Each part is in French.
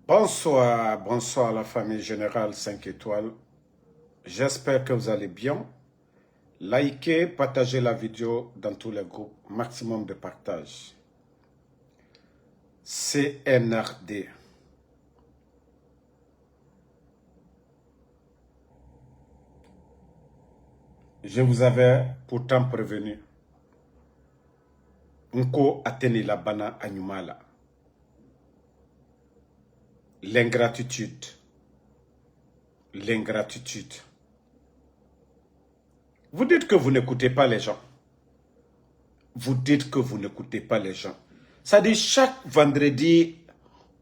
Bonsoir, bonsoir la famille générale 5 étoiles. J'espère que vous allez bien. Likez, partagez la vidéo dans tous les groupes. Maximum de partage. CNRD. Je vous avais pourtant prévenu. Nko ateni la bana anyumala. L'ingratitude. L'ingratitude. Vous dites que vous n'écoutez pas les gens. Vous dites que vous n'écoutez pas les gens. Ça dit chaque vendredi,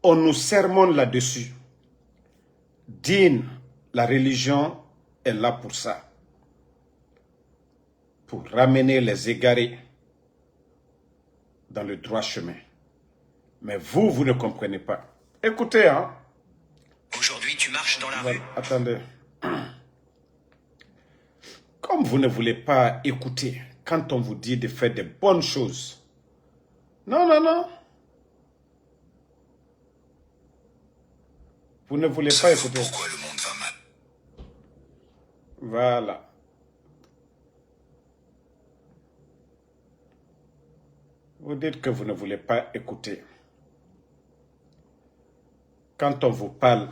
on nous sermonne là-dessus. Dîne, la religion est là pour ça. Pour ramener les égarés dans le droit chemin. Mais vous, vous ne comprenez pas. Écoutez, hein. Aujourd'hui, tu marches dans la rue. Attendez. Comme vous ne voulez pas écouter quand on vous dit de faire des bonnes choses. Non, non, non. Vous ne voulez pas écouter. Pourquoi le monde va mal? Voilà. Vous dites que vous ne voulez pas écouter. Quand on vous parle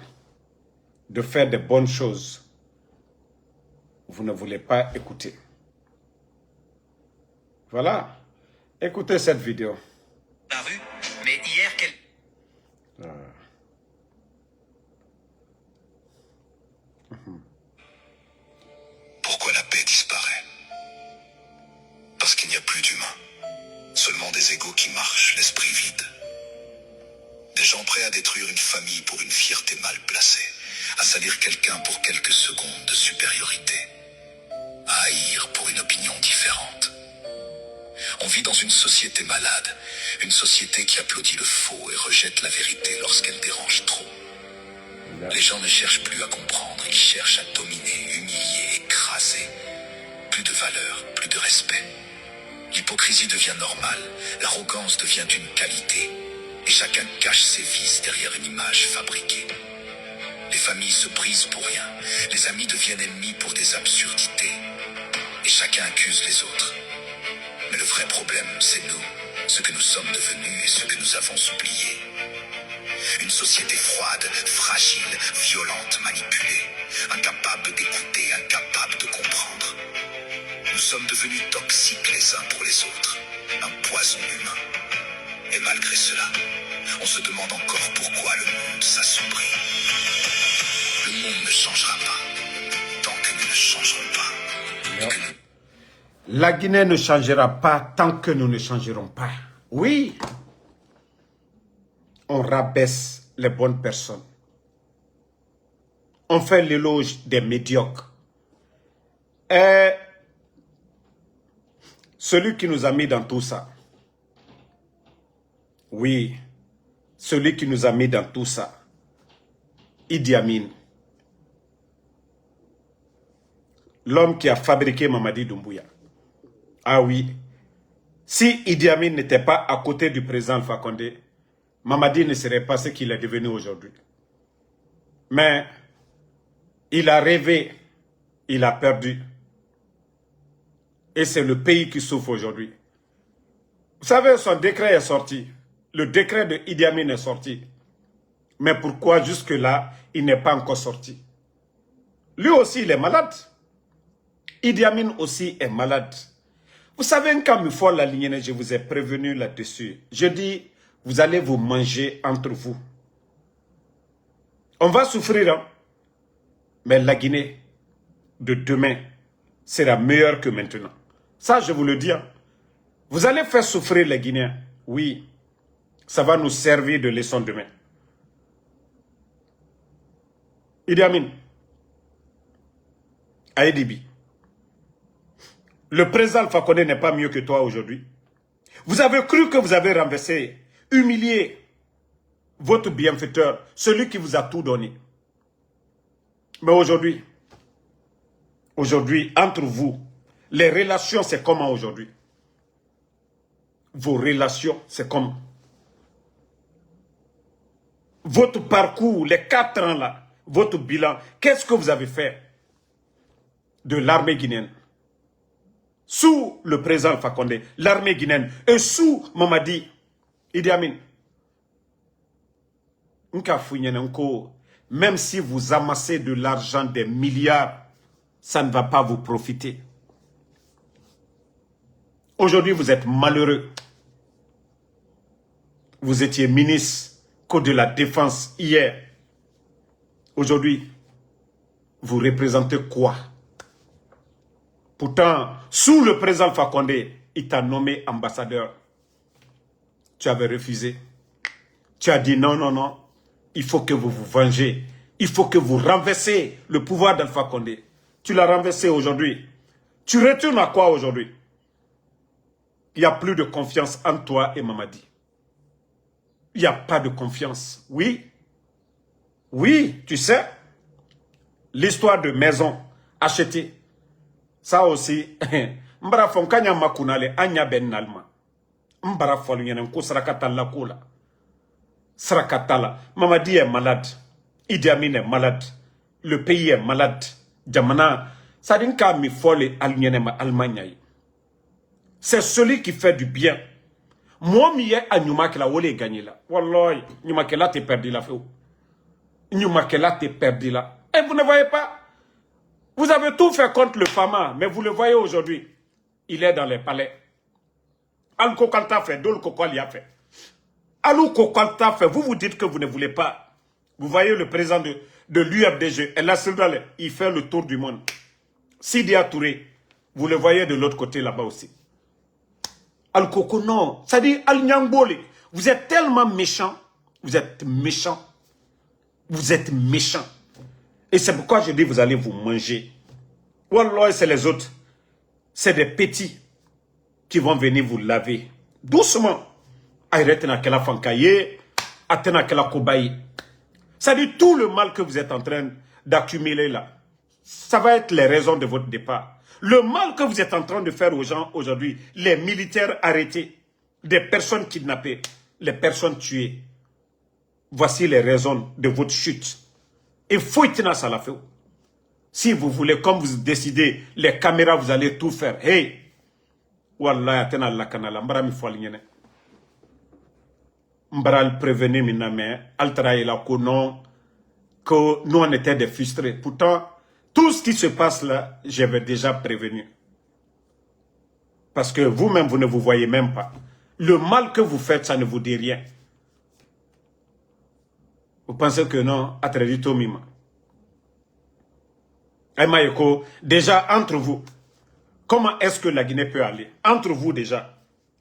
de faire des bonnes choses, vous ne voulez pas écouter. Voilà. Écoutez cette vidéo. La rue, mais hier, Pourquoi la paix disparaît? Parce qu'il n'y a plus d'humains. Seulement des égos qui marchent, l'esprit vide. Des gens prêts à détruire une famille pour une fierté mal placée, à salir quelqu'un pour quelques secondes de supériorité, à haïr pour une opinion différente. On vit dans une société malade, une société qui applaudit le faux et rejette la vérité lorsqu'elle dérange trop. Les gens ne cherchent plus à comprendre, ils cherchent à dominer, humilier, écraser. Plus de valeur, plus de respect. L'hypocrisie devient normale, l'arrogance devient une qualité, et chacun cache ses vices derrière une image fabriquée. Les familles se brisent pour rien, les amis deviennent ennemis pour des absurdités, et chacun accuse les autres. Mais le vrai problème, c'est nous, ce que nous sommes devenus et ce que nous avons oublié. Une société froide, fragile, violente, manipulée, incapable d'écouter, incapable de comprendre. Nous sommes devenus toxiques les uns pour les autres, un poison humain. Et malgré cela, on se demande encore pourquoi le monde s'assombrit. Le monde ne changera pas, tant que nous ne changerons pas. La Guinée ne changera pas tant que nous ne changerons pas. Oui. On rabaisse les bonnes personnes. On fait l'éloge des médiocres. Et celui qui nous a mis dans tout ça, oui, celui qui nous a mis dans tout ça, Idi Amin, l'homme qui a fabriqué Mamadi Doumbouya. Ah oui, si Idi Amin n'était pas à côté du président Alpha Condé, Mamadi ne serait pas ce qu'il est devenu aujourd'hui. Mais il a rêvé, il a perdu. Et c'est le pays qui souffre aujourd'hui. Vous savez, son décret est sorti. Le décret de Idi Amin est sorti. Mais pourquoi jusque-là, il n'est pas encore sorti? Lui aussi, il est malade. Idi Amin aussi est malade. Vous savez, quand il faut la ligne, je vous ai prévenu là-dessus. Je dis, vous allez vous manger entre vous. On va souffrir, hein? Mais la Guinée de demain sera meilleure que maintenant. Ça, je vous le dis. Hein? Vous allez faire souffrir les Guinéens. Oui, ça va nous servir de leçon demain. Idi Amin, Aïdibi, le président Alpha Condé n'est pas mieux que toi aujourd'hui. Vous avez cru que vous avez renversé, humilié votre bienfaiteur, celui qui vous a tout donné. Mais aujourd'hui, entre vous, les relations, c'est comment aujourd'hui? Vos relations, c'est comment? votre parcours, les 4 ans là, votre bilan, qu'est-ce que vous avez fait de l'armée guinéenne? Sous le président Alpha Condé, l'armée guinéenne, et sous Mamadi Idi Amin. Même si vous amassez de l'argent, des milliards, ça ne va pas vous profiter. Aujourd'hui, vous êtes malheureux. Vous étiez ministre de la Défense hier. Aujourd'hui, vous représentez quoi? Pourtant, sous le président Alpha Condé, il t'a nommé ambassadeur. Tu avais refusé. Tu as dit non, non, non. Il faut que vous vous vengez. Il faut que vous renversez le pouvoir d'Alpha Condé. Tu l'as renversé aujourd'hui. Tu retournes à quoi aujourd'hui? Il n'y a plus de confiance entre toi et Mamadi. Il n'y a pas de confiance. Oui. Oui, tu sais. L'histoire de maison achetée. Ça aussi. Mbara fonkanya makunale anya ben nalma. Mbara folnyenen ko sarakata la kola. Sarakatala. Mamadi est malade. Idi Amin est malade. Le pays est malade. Jamana. Sadinka mi folle alnyenen Allemagne. C'est celui qui fait du bien. Moi, mi est à Nyumakela, où les gagné là. Wallahi, Nyumakela t'es perdu là, frère. Nyumakela t'es perdu là. Et vous ne voyez pas? Vous avez tout fait contre le Fama, mais vous le voyez aujourd'hui. Il est dans les palais. Alko Kalta fait, Dol Kokol y a fait. Alou Kokalta fait, vous vous dites que vous ne voulez pas. Vous voyez le président de l'UFDG, il fait le tour du monde. Sidia Touré, vous le voyez de l'autre côté là-bas aussi. Al-Koko, non. Ça dit Al-Nyangbolé. Vous êtes tellement méchant. Vous êtes méchant. Vous êtes méchant. Et c'est pourquoi je dis vous allez vous manger. Wallah, c'est les autres. C'est des petits qui vont venir vous laver. Doucement. Aïretena kela fankaye. Atena kela kobaye. Ça dit tout le mal que vous êtes en train d'accumuler là. Ça va être les raisons de votre départ. Le mal que vous êtes en train de faire aux gens aujourd'hui, les militaires arrêtés, des personnes kidnappées, les personnes tuées. Voici les raisons de votre chute. Et faut y ça la fait. Si vous voulez, comme vous décidez, les caméras, vous allez tout faire. Hey! Wallah, atena la kanala, mbara mi fo alignene. Mbara prévenir miname, altera la konon, que nous on était des frustrés. Pourtant, tout ce qui se passe là, j'avais déjà prévenu. Parce que vous-même, vous ne vous voyez même pas. Le mal que vous faites, ça ne vous dit rien. Vous pensez que non, Atredito Mima. Aïmaïko, déjà, entre vous, comment est-ce que la Guinée peut aller? Entre vous déjà,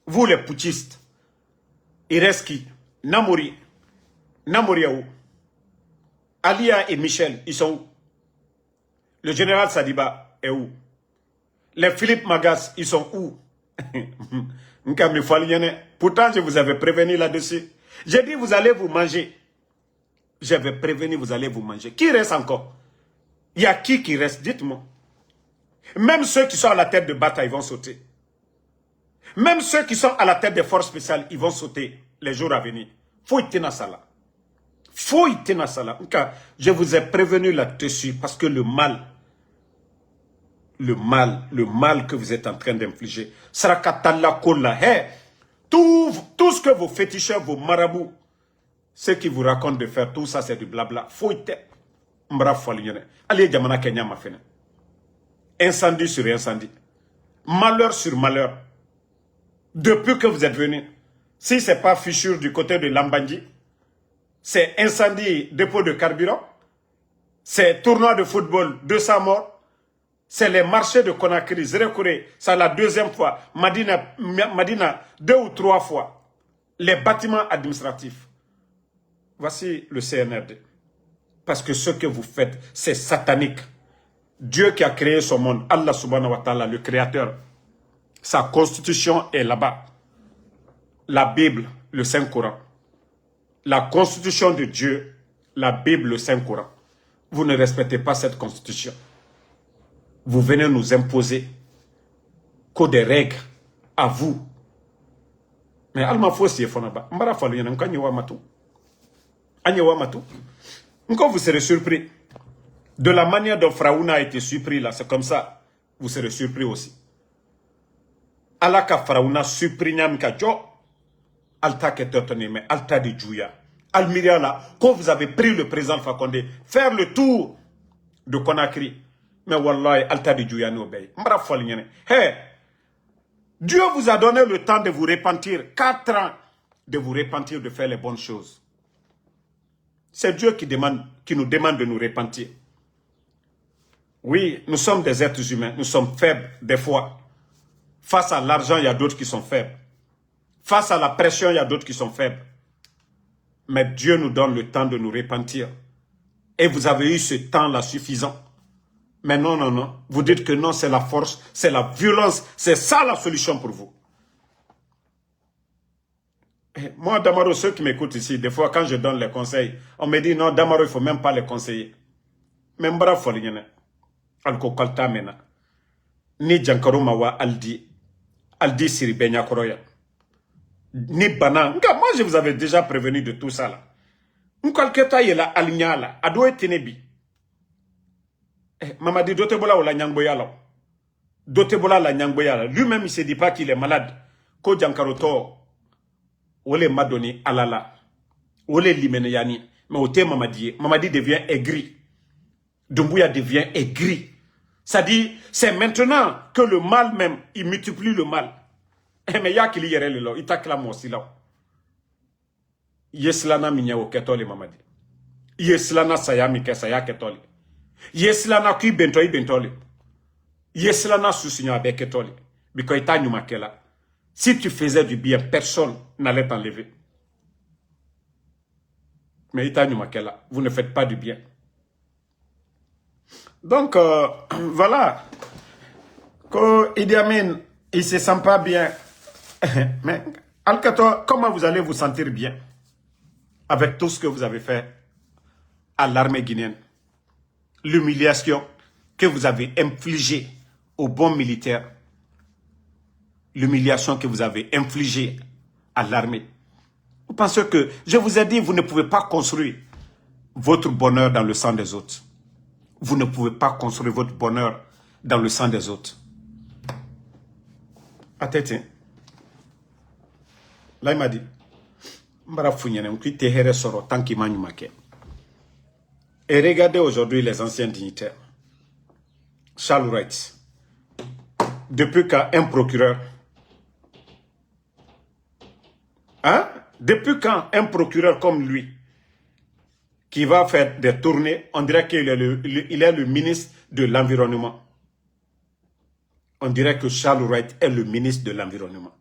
vous les putschistes, il reste qui? Namori. Namori où? Alia et Michel, ils sont où? Le général Sadiba est où? Les Philippe Magas, ils sont où? Pourtant, je vous avais prévenu là-dessus. J'ai dit, vous allez vous manger. J'avais prévenu, vous allez vous manger. Qui reste encore? Il y a qui reste? Dites-moi. Même ceux qui sont à la tête de bataille vont sauter. Même ceux qui sont à la tête des forces spéciales, ils vont sauter les jours à venir. Faut y tenir ça là. Faut y tenir ça là. Je vous ai prévenu là-dessus parce que le mal que vous êtes en train d'infliger, sera katalla kola. Hey, tout ce que vos féticheurs, vos marabouts, ceux qui vous racontent de faire tout ça, c'est du blabla. Faut y tenir. Allez, Jamana Kenya m'a fait. Incendie sur incendie. Malheur sur malheur. Depuis que vous êtes venus, si ce n'est pas fissure du côté de Lambandji, c'est incendie, dépôt de carburant, c'est tournoi de football, 200 morts, c'est les marchés de Conakry, Zérekouré, c'est la deuxième fois, Madina 2 ou 3 fois, les bâtiments administratifs. Voici le CNRD. Parce que ce que vous faites, c'est satanique. Dieu qui a créé ce monde, Allah subhanahu wa ta'ala, le créateur, sa constitution est là-bas. La Bible, le Saint-Coran. La constitution de Dieu, la Bible, le Saint-Coran. Vous ne respectez pas cette constitution. Vous venez nous imposer que des règles à vous. Mais Alma Fossi est fonaba. Mbara falu yana nkanyi wa matu. Agnewa Matou. Encore vous serez surpris. De la manière dont Fraouna a été surpris là, c'est comme ça. Vous serez surpris aussi. Alaka Fraouna surpris Nyamka Jo. Alta Ketotone, mais Alta de Djouya. Almiria là, quand vous avez pris le président Fakonde, faire le tour de Conakry. Mais Wallahi, Alta de Djouya no bay. Mbra Foligne. Hey! Dieu vous a donné le temps de vous repentir. 4 ans de vous repentir, de faire les bonnes choses. C'est Dieu qui nous demande de nous repentir. Oui, nous sommes des êtres humains. Nous sommes faibles des fois. Face à l'argent, il y a d'autres qui sont faibles. Face à la pression, il y a d'autres qui sont faibles. Mais Dieu nous donne le temps de nous repentir. Et vous avez eu ce temps-là suffisant. Mais non, non, non. Vous dites que non, c'est la force, c'est la violence. C'est ça la solution pour vous. Et moi, Damaro, ceux qui m'écoutent ici, des fois, quand je donne les conseils, on me dit non, Damaro, il ne faut même pas les conseiller. Même bravo, Alko Kalta Mena. Ni Jankaro Mawa Aldi Siri Benya Koroya. Ni Bana. Moi, je vous avais déjà prévenu de tout ça là. Nkalketa yela alignala. Ado etenebi. Mamadi Dotebola ou la Nyangboyala. Dotebola la Nyangboyala. Lui-même, il ne se dit pas qu'il est malade. Ko Jankaroto. Ole Madoni Alala. Ole Limeneyani. Mais au thé Mamadi. Mamadi devient aigri. Doumbouya devient aigri. Ça dit, c'est maintenant que le mal même, il multiplie le mal. Mais il y a qui y le lo. Il t'a clamé aussi là. Yeslana minyao ketoli Mamadi. Yeslana sayami ke saya ketoli. Yeslana kui bentoli. Yeslana sousigna avec ketoli. Biko ita nyumakela. Si tu faisais du bien, personne n'allait t'enlever. Mais ita nyumakela, vous ne faites pas du bien. Donc, voilà. Quand Idi Amin, il ne se sent pas bien. Mais, Alkato, comment vous allez vous sentir bien avec tout ce que vous avez fait à l'armée guinéenne? L'humiliation que vous avez infligée aux bons militaires. L'humiliation que vous avez infligée à l'armée. Vous pensez que, je vous ai dit, vous ne pouvez pas construire votre bonheur dans le sang des autres. Vous ne pouvez pas construire votre bonheur dans le sang des autres. Attends. Là, il m'a dit, et regardez aujourd'hui les anciens dignitaires. Charles Wright. Depuis quand un procureur... Hein? Depuis quand un procureur comme lui, qui va faire des tournées, on dirait qu'il est le ministre de l'Environnement. On dirait que Charles Wright est le ministre de l'Environnement.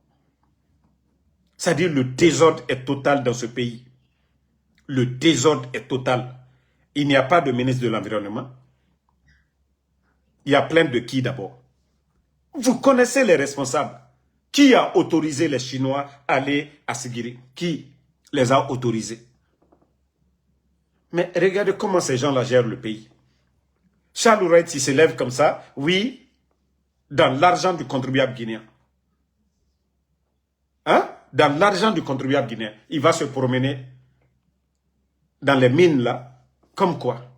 C'est-à-dire le désordre est total dans ce pays. Le désordre est total. Il n'y a pas de ministre de l'Environnement. Il y a plein de qui d'abord? Vous connaissez les responsables. Qui a autorisé les Chinois à aller à Sigiri? Qui les a autorisés? Mais regardez comment ces gens-là gèrent le pays. Charles Wright, il se lève comme ça, oui, dans l'argent du contribuable guinéen. Hein? Dans l'argent du contribuable guinéen. Il va se promener dans les mines là, comme quoi?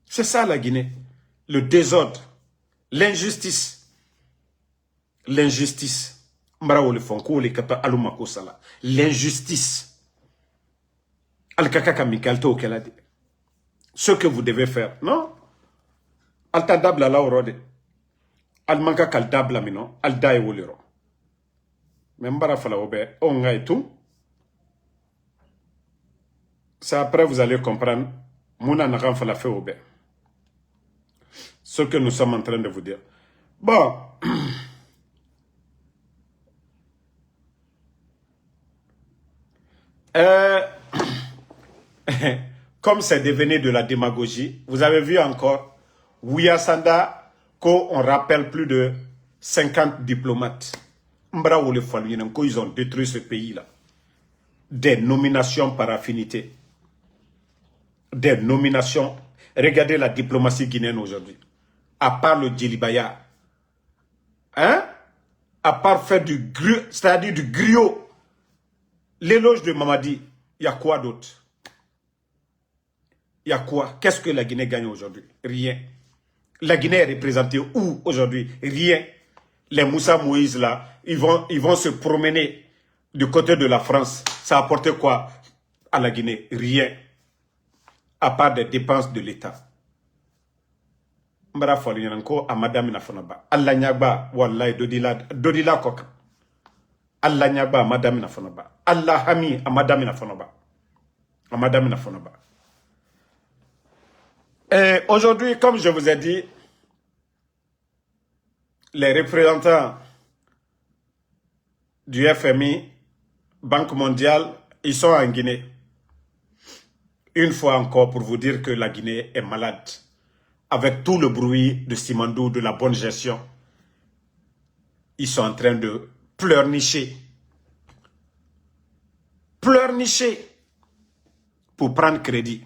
C'est ça la Guinée. Le désordre, l'injustice. L'injustice. L'injustice. Ce que vous devez faire. Non? Alta dabla la orode. Al manka kal dabla mino. Al dae wolero. Membara fala obe. Onga et tout. Ça après vous allez comprendre. Mouna naran fala fait obe. Ce que nous sommes en train de vous dire. Bon. Comme c'est devenu de la démagogie, vous avez vu encore, Ouyasanda, qu'on rappelle plus de 50 diplomates. Ils ont détruit ce pays-là. Des nominations par affinité. Des nominations. Regardez la diplomatie guinéenne aujourd'hui. À part le Djelibaya. Hein? À part faire du griot, c'est-à-dire du griot. l'éloge de Mamadi, il y a quoi d'autre? Il y a quoi? Qu'est-ce que la Guinée gagne aujourd'hui? Rien. La Guinée est représentée où aujourd'hui? Rien. Les Moussa Moïse là, ils vont se promener du côté de la France. Ça a apporté quoi à la Guinée? Rien. À part des dépenses de l'État. Mbara foli yanko a madame na fonaba. Allah nyagba wallahi dodila koka. Allah nyagba madame na fonaba. Allah hami a madame na fonaba. A madame na fonaba. Et aujourd'hui, comme je vous ai dit, les représentants du FMI, Banque mondiale, ils sont en Guinée. Une fois encore pour vous dire que la Guinée est malade. Avec tout le bruit de Simandou, de la bonne gestion, ils sont en train de pleurnicher. Pleurnicher pour prendre crédit.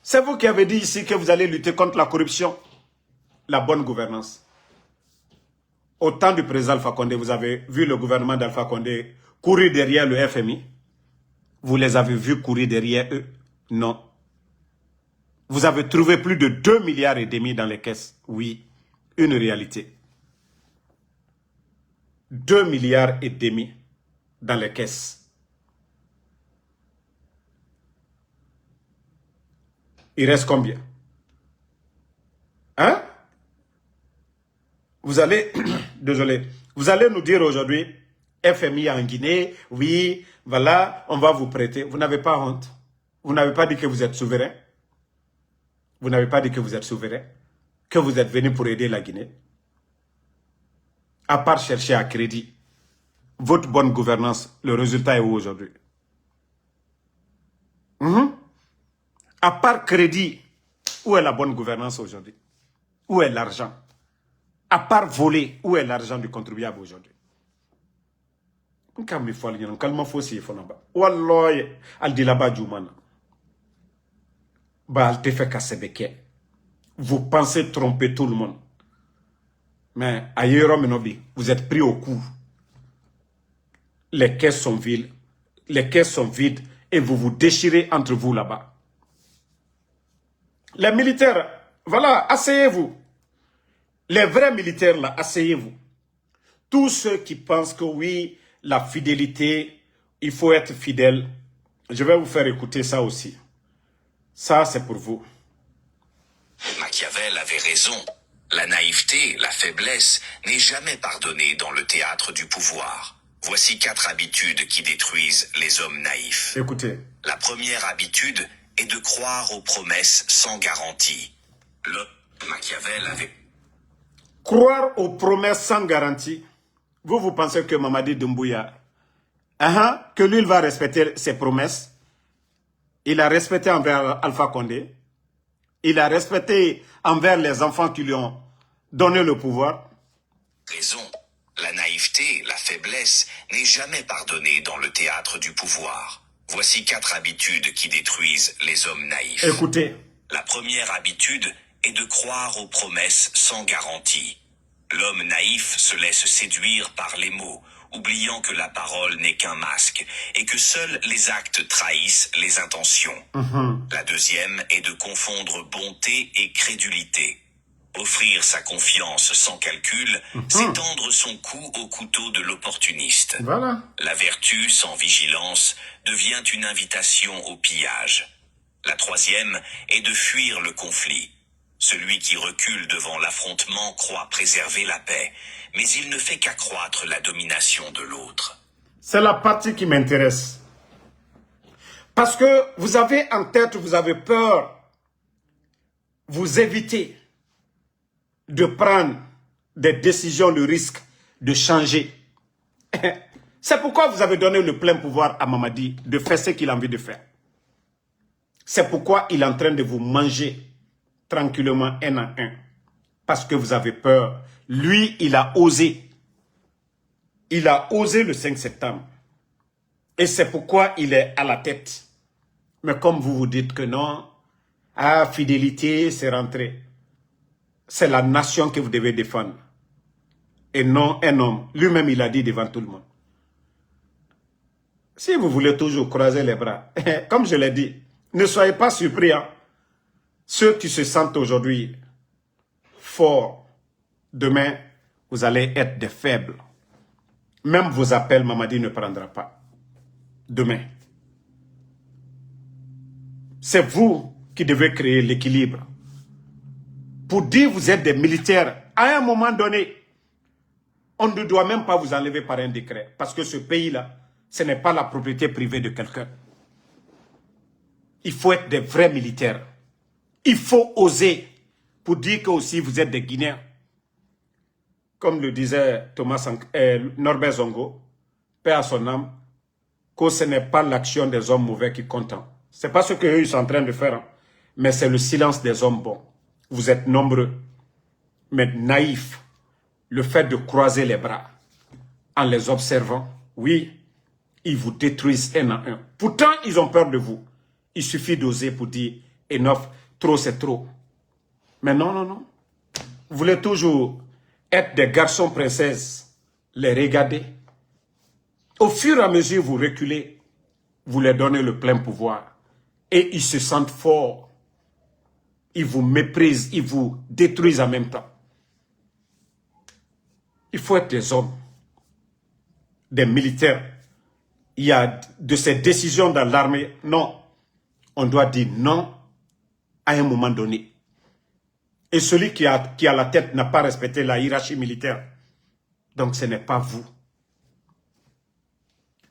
C'est vous qui avez dit ici que vous allez lutter contre la corruption, la bonne gouvernance. Au temps du président Alpha Condé, vous avez vu le gouvernement d'Alpha Condé courir derrière le FMI. Vous les avez vus courir derrière eux? Non. Vous avez trouvé plus de 2,5 milliards dans les caisses. Oui, une réalité. 2,5 milliards dans les caisses. Il reste combien? Hein? Vous allez, désolé, vous allez nous dire aujourd'hui, FMI en Guinée, oui, voilà, on va vous prêter. Vous n'avez pas honte. Vous n'avez pas dit que vous êtes souverain. Vous n'avez pas dit que vous êtes souverain, que vous êtes venu pour aider la Guinée. À part chercher à crédit, votre bonne gouvernance, le résultat est où aujourd'hui? À part crédit, où est la bonne gouvernance aujourd'hui? Où est l'argent? À part voler, où est l'argent du contribuable aujourd'hui? Vous pensez tromper tout le monde. Mais ailleurs, vous êtes pris au coup. Les caisses sont vides. Les caisses sont vides et vous vous déchirez entre vous là-bas. Les militaires, voilà, asseyez-vous. Les vrais militaires là, asseyez-vous. Tous ceux qui pensent que oui, la fidélité, il faut être fidèle. Je vais vous faire écouter ça aussi. Ça, c'est pour vous. Machiavel avait raison. La naïveté, la faiblesse, n'est jamais pardonnée dans le théâtre du pouvoir. Voici 4 habitudes qui détruisent les hommes naïfs. Écoutez. La première habitude est de croire aux promesses sans garantie. Machiavel avait... Croire aux promesses sans garantie. Vous pensez que Mamadi Doumbouya, que lui, il va respecter ses promesses. Il a respecté envers Alpha Condé. Il a respecté envers les enfants qui lui ont donné le pouvoir. Raison. La naïveté, la faiblesse, n'est jamais pardonnée dans le théâtre du pouvoir. Voici 4 habitudes qui détruisent les hommes naïfs. Écoutez. La première habitude est de croire aux promesses sans garantie. L'homme naïf se laisse séduire par les mots, oubliant que la parole n'est qu'un masque et que seuls les actes trahissent les intentions. La deuxième est de confondre bonté et crédulité. Offrir sa confiance sans calcul, c'est tendre son cou au couteau de l'opportuniste. Voilà. La vertu sans vigilance devient une invitation au pillage. La troisième est de fuir le conflit. Celui qui recule devant l'affrontement croit préserver la paix, mais il ne fait qu'accroître la domination de l'autre. C'est la partie qui m'intéresse. Parce que vous avez en tête, vous avez peur, vous évitez de prendre des décisions, le risque de changer. C'est pourquoi vous avez donné le plein pouvoir à Mamadi de faire ce qu'il a envie de faire. C'est pourquoi il est en train de vous manger tranquillement un à un. Parce que vous avez peur. Lui, il a osé. Il a osé le 5 septembre. Et c'est pourquoi il est à la tête. Mais comme vous vous dites que non, fidélité, c'est rentré. C'est la nation que vous devez défendre. Et non un homme. Lui-même, il a dit devant tout le monde. Si vous voulez toujours croiser les bras, comme je l'ai dit, ne soyez pas surpris. Hein. Ceux qui se sentent aujourd'hui forts, demain, vous allez être des faibles. Même vos appels, Mamadi ne prendra pas. Demain. C'est vous qui devez créer l'équilibre. Pour dire que vous êtes des militaires, à un moment donné, on ne doit même pas vous enlever par un décret. Parce que ce pays-là, ce n'est pas la propriété privée de quelqu'un. Il faut être des vrais militaires. Il faut oser pour dire que aussi vous êtes des Guinéens. Comme le disait Norbert Zongo, paix à son âme, que ce n'est pas l'action des hommes mauvais qui compte. Ce n'est pas ce qu'eux sont en train de faire, hein, mais c'est le silence des hommes bons. Vous êtes nombreux, mais naïfs. Le fait de croiser les bras en les observant, oui, ils vous détruisent un à un. Pourtant, ils ont peur de vous. Il suffit d'oser pour dire, enough, trop c'est trop. Mais non, non, non. Vous voulez toujours être des garçons princesses, les regarder. Au fur et à mesure vous reculez, vous leur donnez le plein pouvoir. Et ils se sentent forts. Ils vous méprisent, ils vous détruisent en même temps. Il faut être des hommes, des militaires. Il y a de ces décisions dans l'armée. Non, on doit dire non à un moment donné. Et celui qui a la tête n'a pas respecté la hiérarchie militaire. Donc ce n'est pas vous.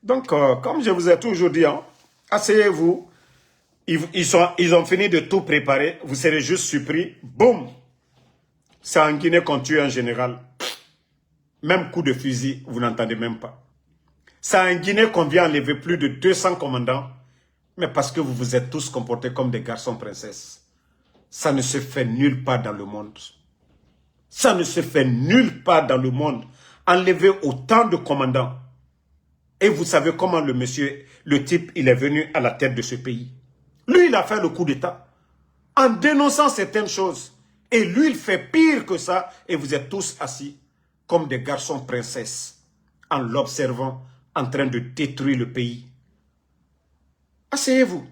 Donc, comme je vous ai toujours dit, hein, asseyez-vous. Ils ont fini de tout préparer. Vous serez juste surpris. Boum! C'est en Guinée qu'on tue un général. Même coup de fusil, vous n'entendez même pas. C'est en Guinée qu'on vient enlever plus de 200 commandants. Mais parce que vous vous êtes tous comportés comme des garçons princesses. Ça ne se fait nulle part dans le monde. Ça ne se fait nulle part dans le monde. Enlever autant de commandants. Et vous savez comment le type, il est venu à la tête de ce pays. Lui, il a fait le coup d'État. En dénonçant certaines choses. Et lui, il fait pire que ça. Et vous êtes tous assis comme des garçons princesses. En l'observant, en train de détruire le pays. Asseyez-vous.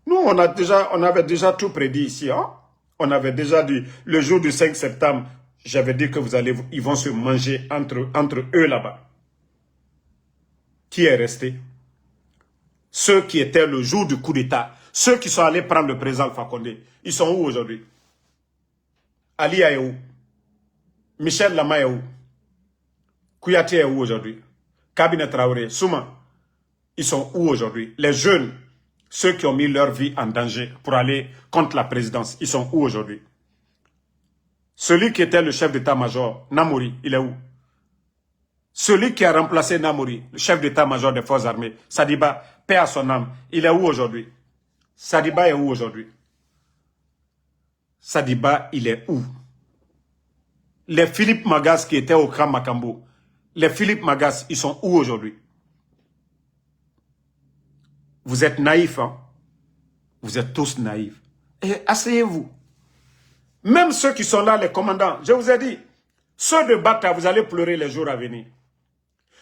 Nous, on avait déjà tout prédit ici. Hein? On avait déjà dit, le jour du 5 septembre, j'avais dit que ils vont se manger entre eux là-bas. Qui est resté? Ceux qui étaient le jour du coup d'État, ceux qui sont allés prendre le président Alpha Condé, ils sont où aujourd'hui? Ali est où? Michel Lama est où? Kouyaté est où aujourd'hui? Kabine Traoré, Souma, ils sont où aujourd'hui? Les jeunes, ceux qui ont mis leur vie en danger pour aller contre la présidence, ils sont où aujourd'hui? Celui qui était le chef d'état-major, Namori, il est où? Celui qui a remplacé Namori, le chef d'état-major des forces armées, Sadiba, paix à son âme, il est où aujourd'hui? Sadiba est où aujourd'hui? Sadiba, il est où? Les Philippe Magas qui étaient au Grand Makambo, les Philippe Magas, ils sont où aujourd'hui? Vous êtes naïfs, hein? Vous êtes tous naïfs. Et asseyez-vous. Même ceux qui sont là, les commandants, je vous ai dit, ceux de Bata, vous allez pleurer les jours à venir.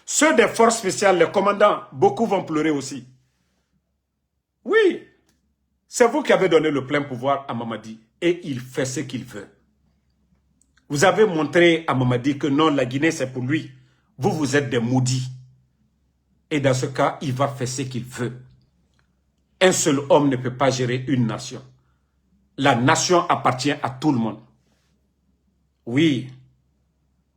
Ceux des forces spéciales, les commandants, beaucoup vont pleurer aussi. Oui, c'est vous qui avez donné le plein pouvoir à Mamadi. Et il fait ce qu'il veut. Vous avez montré à Mamadi que non, la Guinée, c'est pour lui. Vous, vous êtes des maudits. Et dans ce cas, il va faire ce qu'il veut. Un seul homme ne peut pas gérer une nation. La nation appartient à tout le monde. Oui,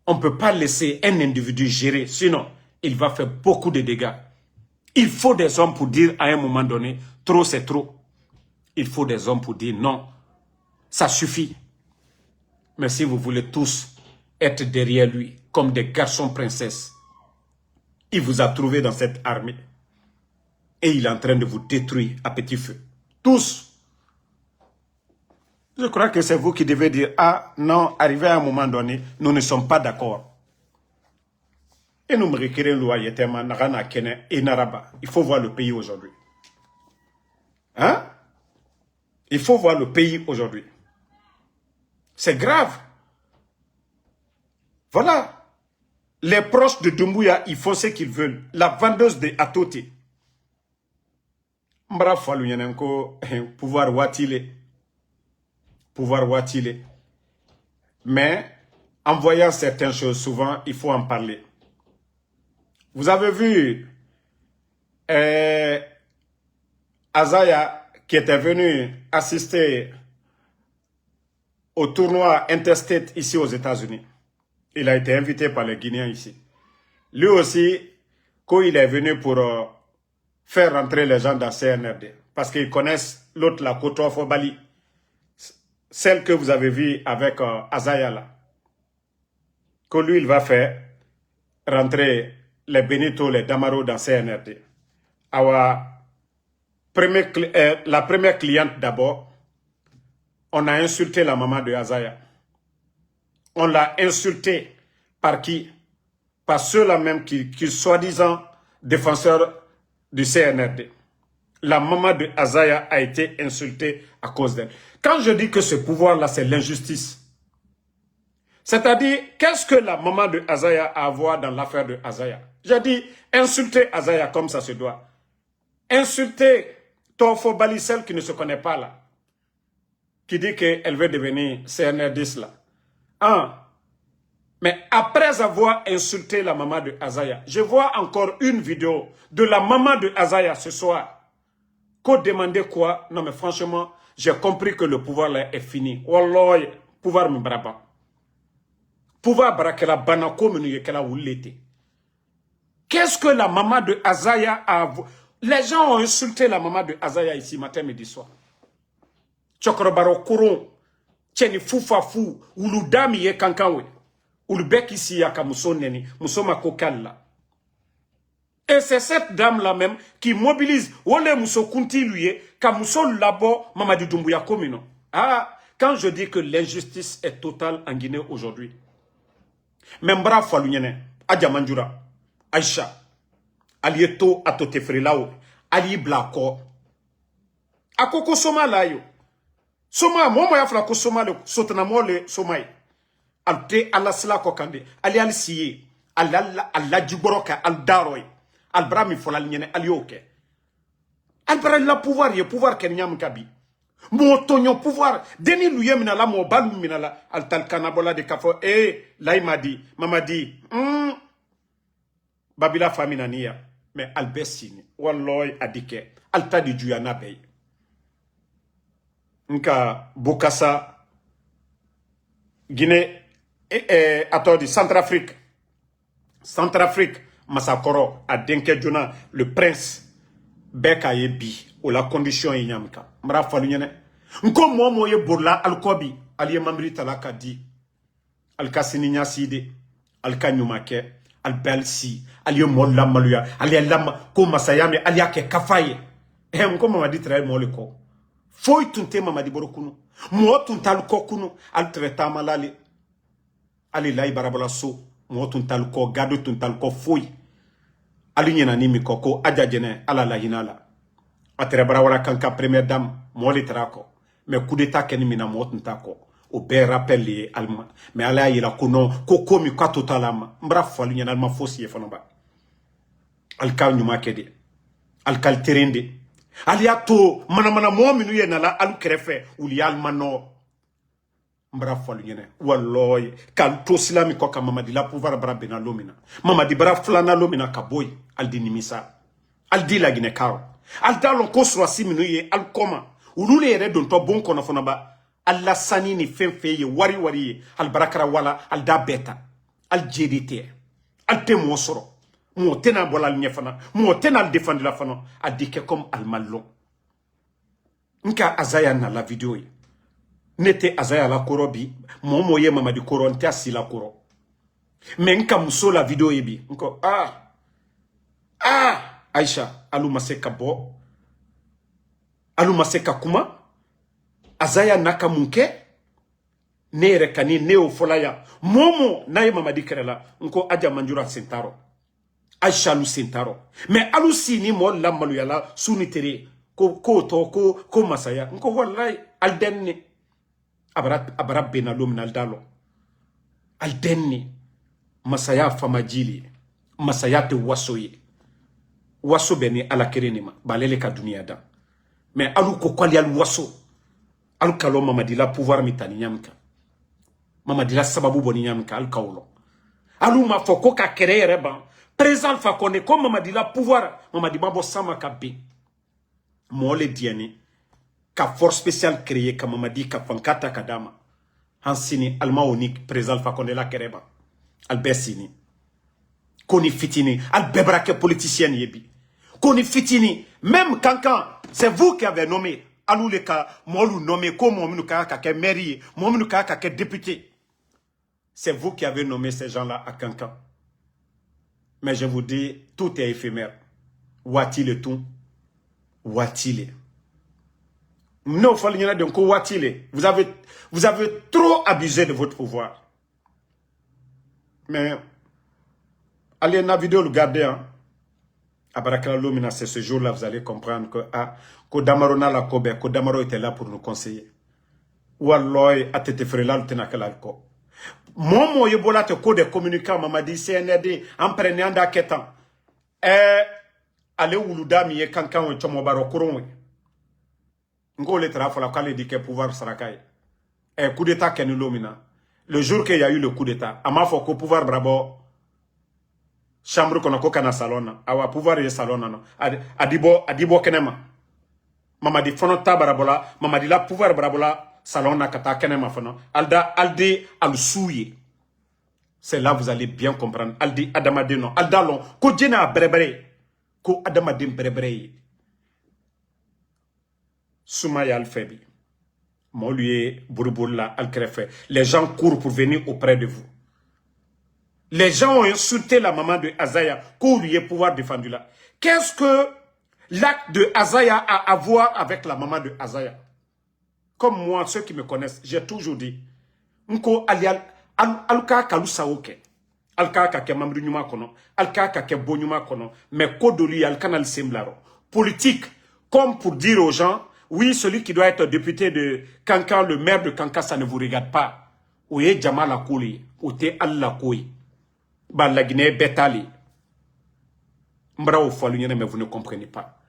on ne peut pas laisser un individu gérer, sinon il va faire beaucoup de dégâts. Il faut des hommes pour dire à un moment donné, trop c'est trop. Il faut des hommes pour dire non, ça suffit. Mais si vous voulez tous être derrière lui, comme des garçons princesses, il vous a trouvé dans cette armée. Et il est en train de vous détruire à petit feu. Tous. Je crois que c'est vous qui devez dire, ah non, arrivé à un moment donné, nous ne sommes pas d'accord. Et nous me requérons loyauté, et Naraba. Il faut voir le pays aujourd'hui. Hein? Il faut voir le pays aujourd'hui. C'est grave. Voilà. Les proches de Doumbouya, ils font ce qu'ils veulent. La vendeuse de Atote. Mbra fallu yanenko pouvoir watile. Pouvoir watile. Mais en voyant certaines choses, souvent, il faut en parler. Vous avez vu Azaya qui était venu assister au tournoi Interstate ici aux États-Unis. Il a été invité par les Guinéens ici. Lui aussi, quand il est venu pour faire rentrer les gens dans CNRD, parce qu'ils connaissent l'autre, la Koto Fobali, celle que vous avez vue avec Azaya là, que lui, il va faire rentrer les Benito, les Damaro dans CNRD. La première cliente d'abord, on a insulté la maman de Azaya. On l'a insulté par qui? Par ceux-là même qui soi-disant défenseurs du CNRD. La maman de Azaya a été insultée à cause d'elle. Quand je dis que ce pouvoir-là, c'est l'injustice, c'est-à-dire, qu'est-ce que la maman de Azaya a à voir dans l'affaire de Azaya? J'ai dit, insulter Azaya comme ça se doit. Insulter Tofo Bali, celle qui ne se connaît pas là, qui dit qu'elle veut devenir CNRD là. Mais après avoir insulté la maman de Azaya, je vois encore une vidéo de la maman de Azaya ce soir. Qu'on demandait quoi? Non mais franchement, j'ai compris que le pouvoir là est fini. Wallah, pouvoir me braba. Pouvoir barakela banako menu kela wulete. Qu'est-ce que la maman de Azaya a... Les gens ont insulté la maman de Azaya ici matin, midi, soir. Chokrobaro Kouron, Tcheni Foufa-Fou, Ouloudami ye kankawe, Oulbek ici yaka Moussoneni, Moussoma Kokalla. Et c'est cette dame-là même qui mobilise Wole Mousso Kunti lui, Kamousso Labo, Mamadi Doumbouya Komino. Ah, quand je dis que l'injustice est totale en Guinée aujourd'hui, Membra Falunyene, Adjamanjura, Aïcha, Alieto Atotefrelao, Ali Blako, Akoko Soma Layo. Soma, moi, ya flako Soma le sotanamo le Somai. Alte alasla kokande, Ali alisiye, alla jiboroka, al daroy, al brami folalinyene, alioke. Al bra la pouvoir, ye pouvoir kenyam kabi. Mo tonyo pouvoir, deni luye minala, mo balu minala, al tal kanabola de kafo, laimadi, mamadi, Babila famina niya, mais albessini, walloy adike, alta di juyana bey. Nka Bokassa, Guinée, attendez, Centrafrique, Massakoro, à Denke Djona, le prince, Beka Yebi, ou la condition Yamka. Mra Falunyane. Nko moye Bourla, Alkobi, Alie Mamri Talaka di, Alkasininya Side, Alkanyumake, Albelsi, Alie Molla Maluya, Alie Lama, Ko Masayame, Aliake Kafaye. Nko m'a dit très moleko. Foi tunte Mamadi Borokunu. Mo tuntal kokunu, al treta malali. Ali lai barabala so, mo tuntal ko, gado tuntal ko foi. Ali nyena ni mikoko, adjajene, ala la hinala. Atre barawala kanka première dame, mo li trako. Mais coup d'état keni mina mo tuntako. Au père rappel les Allemands. Mais ala yila kono, koko mi kwa totalama. Mbra falu nyena alma fosi ye fanamba. Alka nyuma kede. Alkal terende. Aliato manamana mo minu ye nala alu krefe uli almano mbra falu nyene walloy kan to silami ko kam mamadi la pouvoir bra bena lomina mamadi bra flana lomina kaboy aldi nimisa aldi la gine karo alda lon ko so asi minu ye al koma ulule yere don to bon kono fona ba alla sani ni fenfe ye wari al barakara wala alda beta al jedite al temo soro mo tena bolal nyefana mo tena défendre la fana adike comme almalon nka Azaya na la vidéo yi nete Azaya la korobi mo ye Mamadi Koro nte asila koro mais nka muso la vidéo yi bi nko Aisha alu maseka bo alu maseka kuma Azaya naka munke nere kani neo folaya momo na ye Mamadi Kerela nko aja manjura sentaro Aisha lu sentaro. Mais alusi ni mo la maluyala sunitere ko masaya. Nko wallahi aldenni. Abara bena luminal dalo. Aldenni. masaya famajili masaya te wasoye waso beni ala kerenima balele ka dunia da mais alu ko kwali al waso alu kalo mamadi la pouvoir mitani nyamka mamadi la sababu boni nyamka al kawlo alu ma foko ka kere reba présent fa koné comme mamadi la pouvoir mamadi babo sama ka bi mole diani ka force spéciale créée ka mamadi ka fankata kadama hansini alma unique présent fa koné la kereba al besini koni fitini al bebrake politicien yebi koni fitini même quand c'est vous qui avez nommé alou le ka molu nommé comme mominu ka ke mairie mominu ka ke député c'est vous qui avez nommé ces gens-là à Kankan. Mais je vous dis, tout est éphémère. Ouatile tout. Ouatile. Non, vous avez trop abusé de votre pouvoir. Mais, allez dans la vidéo, regardez. Hein. C'est ce jour-là, vous allez comprendre que Kodamaro n'a la Kobe, Kodamaro était là pour nous conseiller. Walloy a été frère là, le tenakalako. Momo yebola te ko de communicant mamadi CNRD en prenant da ketan ale wuluda mi ye kankan we chomo baro kuronwe ngole trafo la kale dike pouvoir sarakai coup d'état kenu lomina le jour qu'il y a eu le coup d'état ama fo ko pouvoir brabo chambre kono ko kana salona awa pouvoir ye salona no adibo kenema mamadi fono tabarabola mamadi la pouvoir brabola salon na kata kenema fono aldi al-souye. C'est là vous allez bien comprendre. Aldi adamade non. Aldalon ko jena brebre ko adamade brebre. Soumaya al-febi. Mon lui burbulla al-krefe. Les gens courent pour venir auprès de vous. Les gens ont insulté la maman de Azaya qu'on lui ait pouvoir défendre là. Qu'est-ce que l'acte de Azaya a à voir avec la maman de Azaya? Comme moi, ceux qui me connaissent, j'ai toujours dit, Nko alial alka kalu saoke, alka kake mamru nyuma kono, alka kake bo nyuma kono, mais kodoli alkanal semblaro. Politique, comme pour dire aux gens, oui, celui qui doit être député de Kankan, le maire de Kankan, ça ne vous regarde pas. Oye Jamal Akouli, ote Allah Koui, ba la Guinée Betali. Mbrao Falunyene, mais vous ne comprenez pas.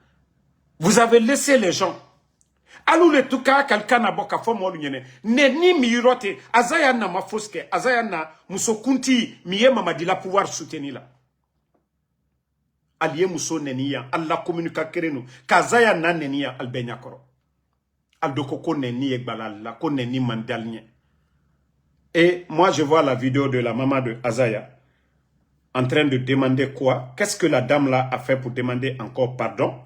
Vous avez laissé les gens. Alou le tuka quelqu'un na boka fo mo lunyene ne ni mirote azaya na mafoske azaya na musokunti miye mamadi la pouvoir soutenir la aliye muso nenia alla communica kerenu kazaya na nenia albenya koro aldoko ko neni egbalala ko neni mandalnie. Et moi je vois la vidéo de la maman de Azaya en train de demander quoi? Qu'est-ce que la dame là a fait pour demander encore pardon?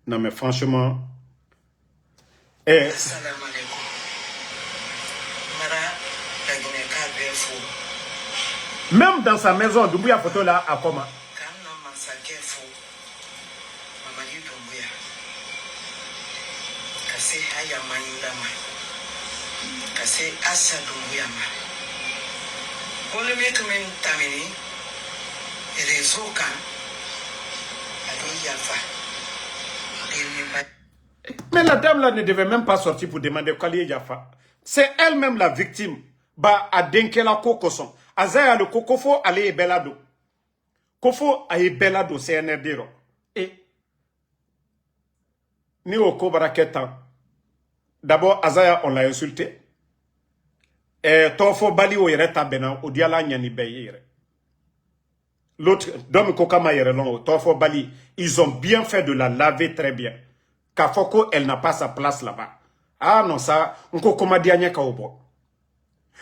Non mais franchement Assalamu alaikum. Mara Guinée Kabé fou. Même dans sa maison, Doumbouya photo là à comment? Quand on massacre fou. Mamadi Doumbouya. Kassé Haya Manindama. Kassé Assa Doumbouya ma. Pour le mec même tamini. Réseau kan. Ado Yafa. Mais la dame là ne devait même pas sortir pour demander Kali Yafa. C'est elle-même la victime. Ba a denkela kokoson. Azaya le kokofo ale belado. Kofo a belado CNRD ro. Et ni au Kobaraketan. D'abord Azaya on l'a insulté. Et tofo bali o yereta bena o diala nyani beyire. L'autre dom kokama yerelon tofo bali, ils ont bien fait de la laver très bien. Kafoko, elle n'a pas sa place là-bas. Ah non, ça, on peut dire kaobo.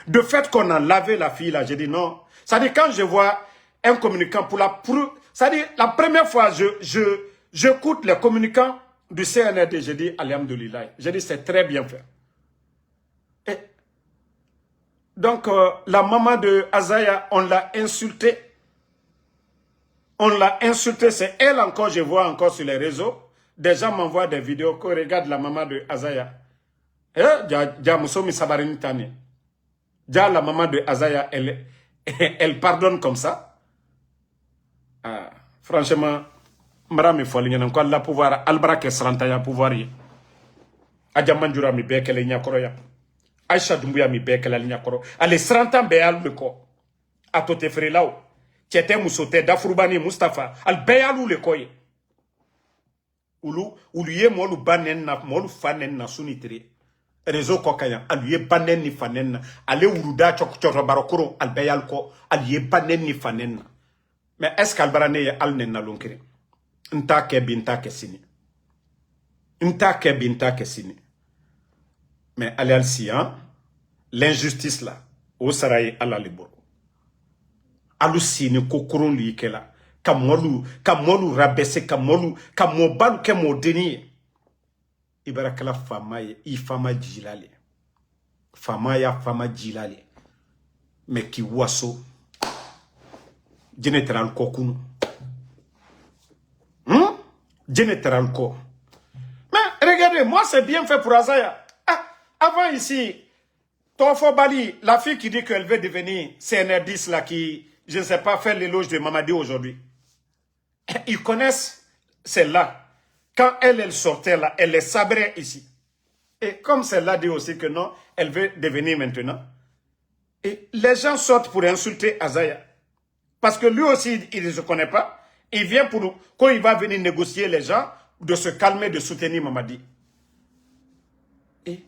De fait qu'on a lavé la fille là, j'ai dit non. Ça dit quand je vois un communicant ça dit la première fois j'écoute les communicants du CNRD, j'ai dit alhamdoulilah. J'ai dit c'est très bien fait. Et donc la maman de Azaya, on l'a insultée. On l'a insultée, c'est elle encore, je vois encore sur les réseaux. Des gens m'envoient des vidéos qu'on regarde la maman de Azaya. La maman de Azaya, elle pardonne comme ça. Franchement, Marami Folignan, encore la pouvoir, Albrake Srantaya pouvoir. Adjamanjura mi bekele nyakoroya. Aisha Doumbouya mi bekele nyakoro. Ale Srantan be almeko. A to te frelao. Tiete musote dafurubani Mustafa. Al beyalu le koye. Ulu ye molu banen na molu fanen na sunitre. Réseau kokaya aluye banen ni fanen na. Ale uruda chokoro barokoro al beyal ko aluye banen ni fanen na. Mais est-ce qu'albarane ye alnen na lonkere? Nta ke binta ke sini. Nta ke binta ke sini. Mais allez al sian l'injustice là au saraye ala liboro. Alu sini kokoron li kela. Kamolu rabese kamolu kamobalu ke modeni. Ibarakala fama ye I fama jilale. Fama ya fama jilale. Mais ki waso General Kokunu. General Ko. Mais regardez, moi c'est bien fait pour Azaya. Ah, avant ici, Tofo Bali, la fille qui dit qu'elle veut devenir CNR10 là, qui, je ne sais pas, faire l'éloge de Mamadi aujourd'hui. Ils connaissent celle-là. Quand elle sortait là, elle les sabrait ici. Et comme celle-là dit aussi que non, elle veut devenir maintenant. Et les gens sortent pour insulter Azaya. Parce que lui aussi, il ne se connaît pas. Il vient pour, quand il va venir négocier les gens, de se calmer, de soutenir Mamadi. Et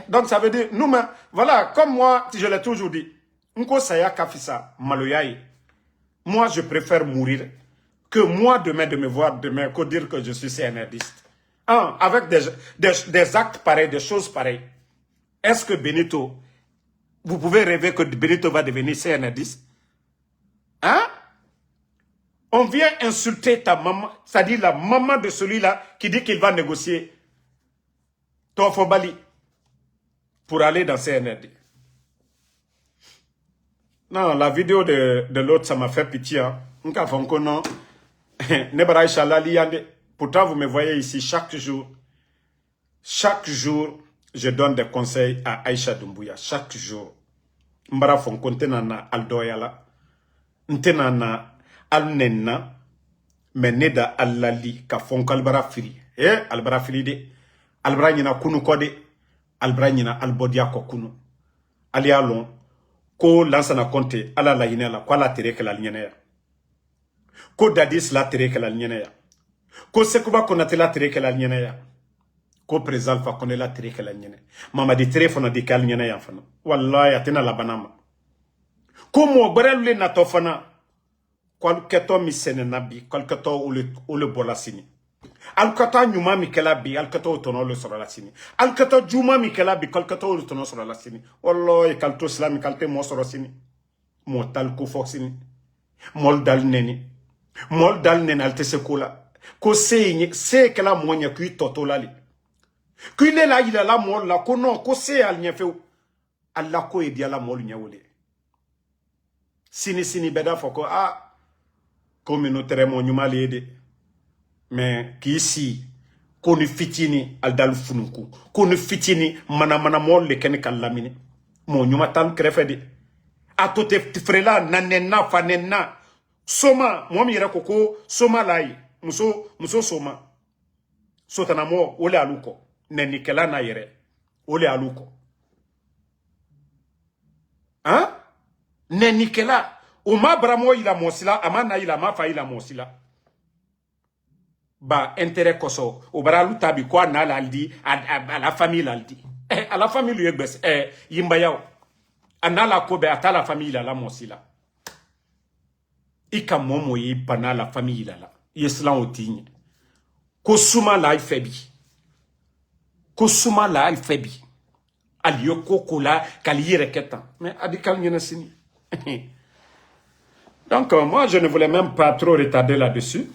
donc ça veut dire, nous-mêmes, voilà, comme moi, je l'ai toujours dit, Nko Saya Kafisa, Maloyaye, moi je préfère mourir que moi demain de me voir demain, que dire que je suis CNRDiste. Avec des actes pareils, des choses pareilles. Est-ce que Benito, vous pouvez rêver que Benito va devenir CNRDiste? Hein? On vient insulter ta maman, c'est-à-dire la maman de celui-là qui dit qu'il va négocier Tofo Bali pour aller dans CNRD. Non, la vidéo de l'autre, ça m'a fait pitié. Pourtant, vous me voyez ici chaque jour. Chaque jour, je donne des conseils à Aïcha Doumbouya. Chaque jour. Mbara fonko ntenana aldoyala. Ntenana alnenna. Meneda allali ka fonko albara firi. Albara firi de. Albara nyina kunu kode. Albara nyina albodia ko kunu. Ali alon. Ko lansana konte ala la yinela. Ko ala tereke la lignene. Ko dadis la tereke la lignene. Ko sekuba konate la tereke la lignene. Ko président fa kone la tereke la lignene. Mama di tere fana di kal lignene ya fana. Wallahi atena la banama. Ko mo barelu na to fana. Kwal keto mi sene nabi. Kwal keto ule bola sini. Al keto nyuma mi kela bi. Al keto utono le sora la sini. Al keto juma mi kela bi. Kwal keto utono sora la sini. Wallahi kalto islami kalte mo sora sini. Mo tal ko fok sini. Mol dal neni. Mol dal neni alte sekola. Ko se kela monya kui toto lali. Kui le la ila la mol la ko non ko se al nye feu. Allah ko edi ala mol nyawole. Sini beda foko communautaire mo nyuma lede. Mais qui ici ko ni fitini al dal fununku. Ko ni fitini mana mol le ken kan lamine. Mo nyuma tan krefede. Atote frela nanena fanena. Soma mo mi yere koko soma lai. Muso soma. Sotana mo ole aluko. Nenikela na yere. Ole aluko. Hein? Nenikela. Uma bramo ila mosila. Amana ila mafa ila mosila. Ba intérêt koso. Obara lutabi kwa na laldi. A la famille laldi. A la famille lui egbes. Yimba yao. Anala kobe ata la famille la mosila. Ika momo yi bana la famille la. Yeslan otigne. Kosuma la ifebi. Kosuma la ifebi. Aliyo koko la kalire ketan. Mais adikal nyena sini. Donc moi je ne voulais même pas trop retarder là-dessus.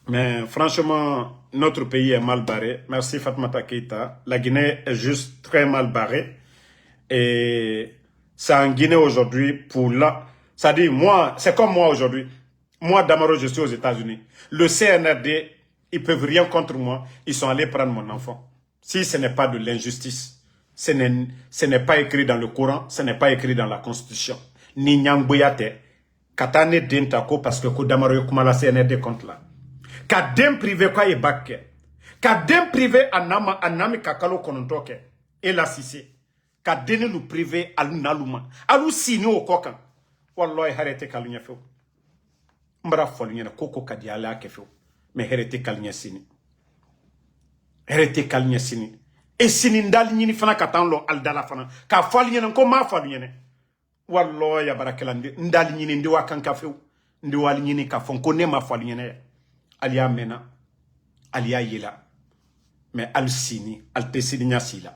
Mais franchement, notre pays est mal barré. Merci Fatmata Keita. La Guinée est juste très mal barrée. Et c'est en Guinée aujourd'hui pour là. Ça dit, moi, c'est comme moi aujourd'hui. Moi, Damaro, je suis aux États-Unis. Le CNRD, ils peuvent rien contre moi. Ils sont allés prendre mon enfant. Si ce n'est pas de l'injustice, ce n'est pas écrit dans le Coran, ce n'est pas écrit dans la Constitution. Ni Nyangboyate, Katane Dentako, parce que Damaro Yokumala CNRD contre là. Kadem privé quoi est bakke. Kadem privé anami kakalo konontoke. Et la sissé. ka deni lu privé alu naluma alu sini o kokan wallahi harete kalunya fo mbara folunya koko kadi ala ke fo mais harete kalunya sini e sini ndal nyini fana katanlo aldala fana ka folunya ko ma folunya wallahi ya barakalande ndal nyini ndi wakan ka fo ndi wal nyini ka fon ko ne ma folunya aliya mena aliya yila mais al sini al tesini nyasila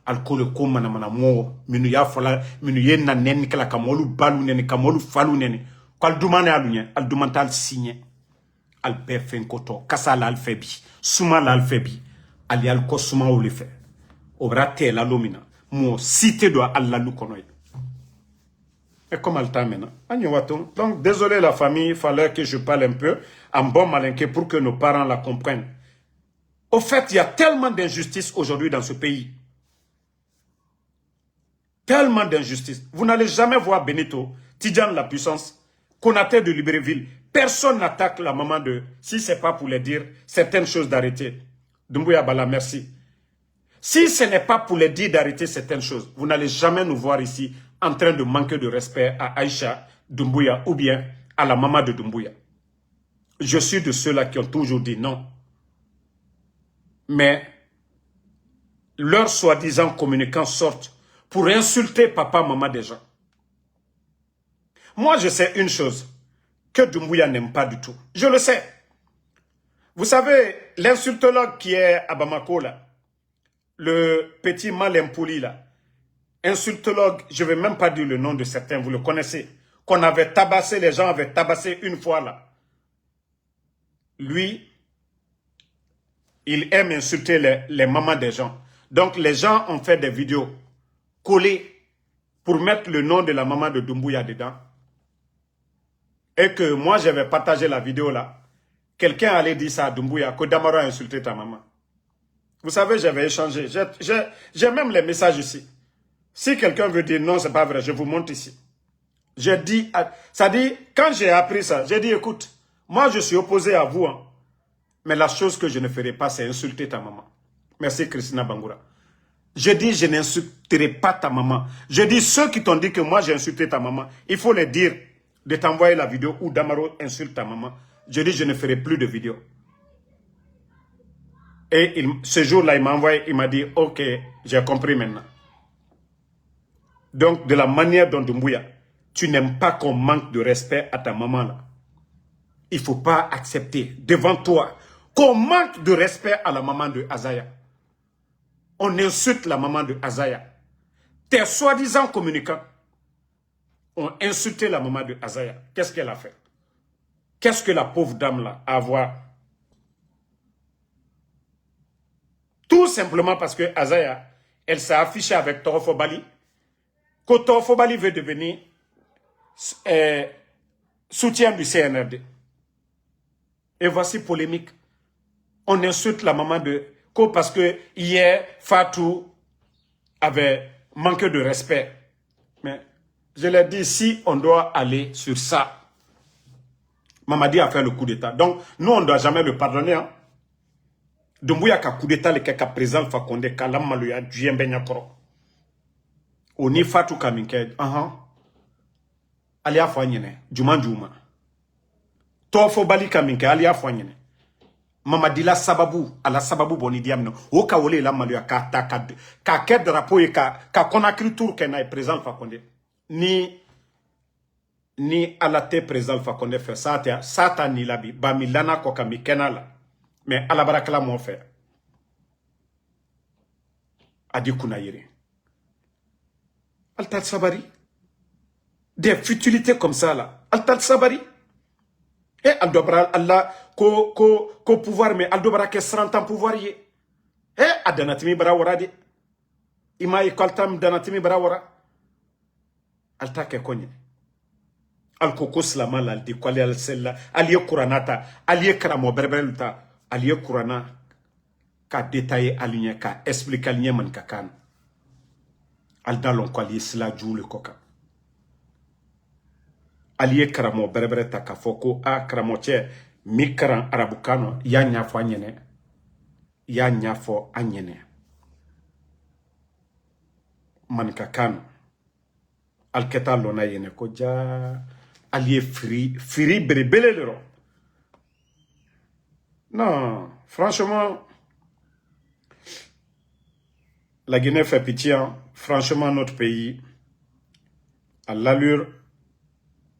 al kole ko mana mo minu ya fola minu yenna nen kala kamolu balu nen kamolu falu nen kal dumane alunya al dumantal signé al befen koto kasala al febi suma la al febi al yal ko suma o le fe obrate la lomina mo cité do alla lu konoy et comme al tamena agno waton. Donc désolé la famille, il fallait que je parle un peu en bon malinqué pour que nos parents la comprennent. Au fait, il y a tellement d'injustice aujourd'hui dans ce pays. Tellement d'injustice. Vous n'allez jamais voir Benito, Tidjane la puissance, Konaté de Libreville. Personne n'attaque la maman de... Si ce n'est pas pour les dire certaines choses d'arrêter. Doumbouya Bala, merci. Si ce n'est pas pour les dire d'arrêter certaines choses, vous n'allez jamais nous voir ici en train de manquer de respect à Aïcha Doumbouya ou bien à la maman de Doumbouya. Je suis de ceux-là qui ont toujours dit non. Mais leurs soi-disant communicants sortent pour insulter papa, maman des gens. Moi, je sais une chose que Doumbouya n'aime pas du tout. Je le sais. Vous savez, l'insultologue qui est à Bamako, là, le petit Malem Pouli, là, insultologue, je ne vais même pas dire le nom de certains, vous le connaissez, qu'on avait tabassé, les gens avaient tabassé une fois, là. Lui, il aime insulter les mamans des gens. Donc, les gens ont fait des vidéos collées pour mettre le nom de la maman de Doumbouya dedans. Et que moi, j'avais partagé la vidéo là. Quelqu'un allait dire ça à Doumbouya, que Damaro a insulté ta maman. Vous savez, j'avais échangé. J'ai même les messages ici. Si quelqu'un veut dire non, c'est pas vrai, je vous montre ici. J'ai dit, ça dit, quand j'ai appris ça, j'ai dit, écoute, moi, je suis opposé à vous, hein. Mais la chose que je ne ferai pas, c'est insulter ta maman. Merci, Christina Bangoura. Je dis, je n'insulterai pas ta maman. Je dis, ceux qui t'ont dit que moi, j'ai insulté ta maman, il faut les dire de t'envoyer la vidéo où Damaro insulte ta maman. Je dis, je ne ferai plus de vidéo. Et ce jour-là, il m'a envoyé, il m'a dit, ok, j'ai compris maintenant. Donc, de la manière dont Doumbouya, tu n'aimes pas qu'on manque de respect à ta maman là. Il ne faut pas accepter devant toi qu'on manque de respect à la maman de Azaya. On insulte la maman de Azaya. Tes soi-disant communicants ont insulté la maman de Azaya. Qu'est-ce qu'elle a fait? Qu'est-ce que la pauvre dame là a à voir? Tout simplement parce que Azaya, elle s'est affichée avec Torofo Bali. Que Torofo Bali veut devenir soutien du CNRD. Et voici polémique. On insulte la maman de Ko parce que hier, Fatou avait manqué de respect. Mais je l'ai dit, si on doit aller sur ça, Mamadi a fait le coup d'État. Donc, nous, on ne doit jamais le pardonner. Hein. Doumbouya ka coup d'État, le kaka président Fakonde, kalam maluya, duyen benyakoro. Oni Fatou kaminke, alia fanyene, juma. Tofo bali kaminke, alia fanyene. Mamadi la sababu, ala sababu boni diamno. Oka wole la maluya ka ke drapeau e ka konakri tour ke na président Fakonde. Ni ala te président Fakonde fait sata ni labi ba milana ko kami kenala. Mais ala barakala mo fait. Adi kuna yere. Altal sabari. Des futilités comme ça là. Altal sabari. Et aldobra Allah ko pouvoir mais aldobra ke 30 ans pouvoir ye. Et adanatimi bara warade. Ima ikoltam danatimi bara wara. Alta ke konye. Alkoko slama la de kwali al sella aliye kuranata aliye karamo berbeluta aliye kurana ka détailler aligné ka expliquer aligné man kakan. Aldalon kwali sla djoule koka. Aliye karamo berbereta ka foko a karamo che mi karan arabukano ya nyafo anyene ya nyafo anyene. mankakan alketa lona yene ko ja allié firi berebele lero. Non, franchement, la Guinée fait pitié. Hein. Franchement, notre pays, à l'allure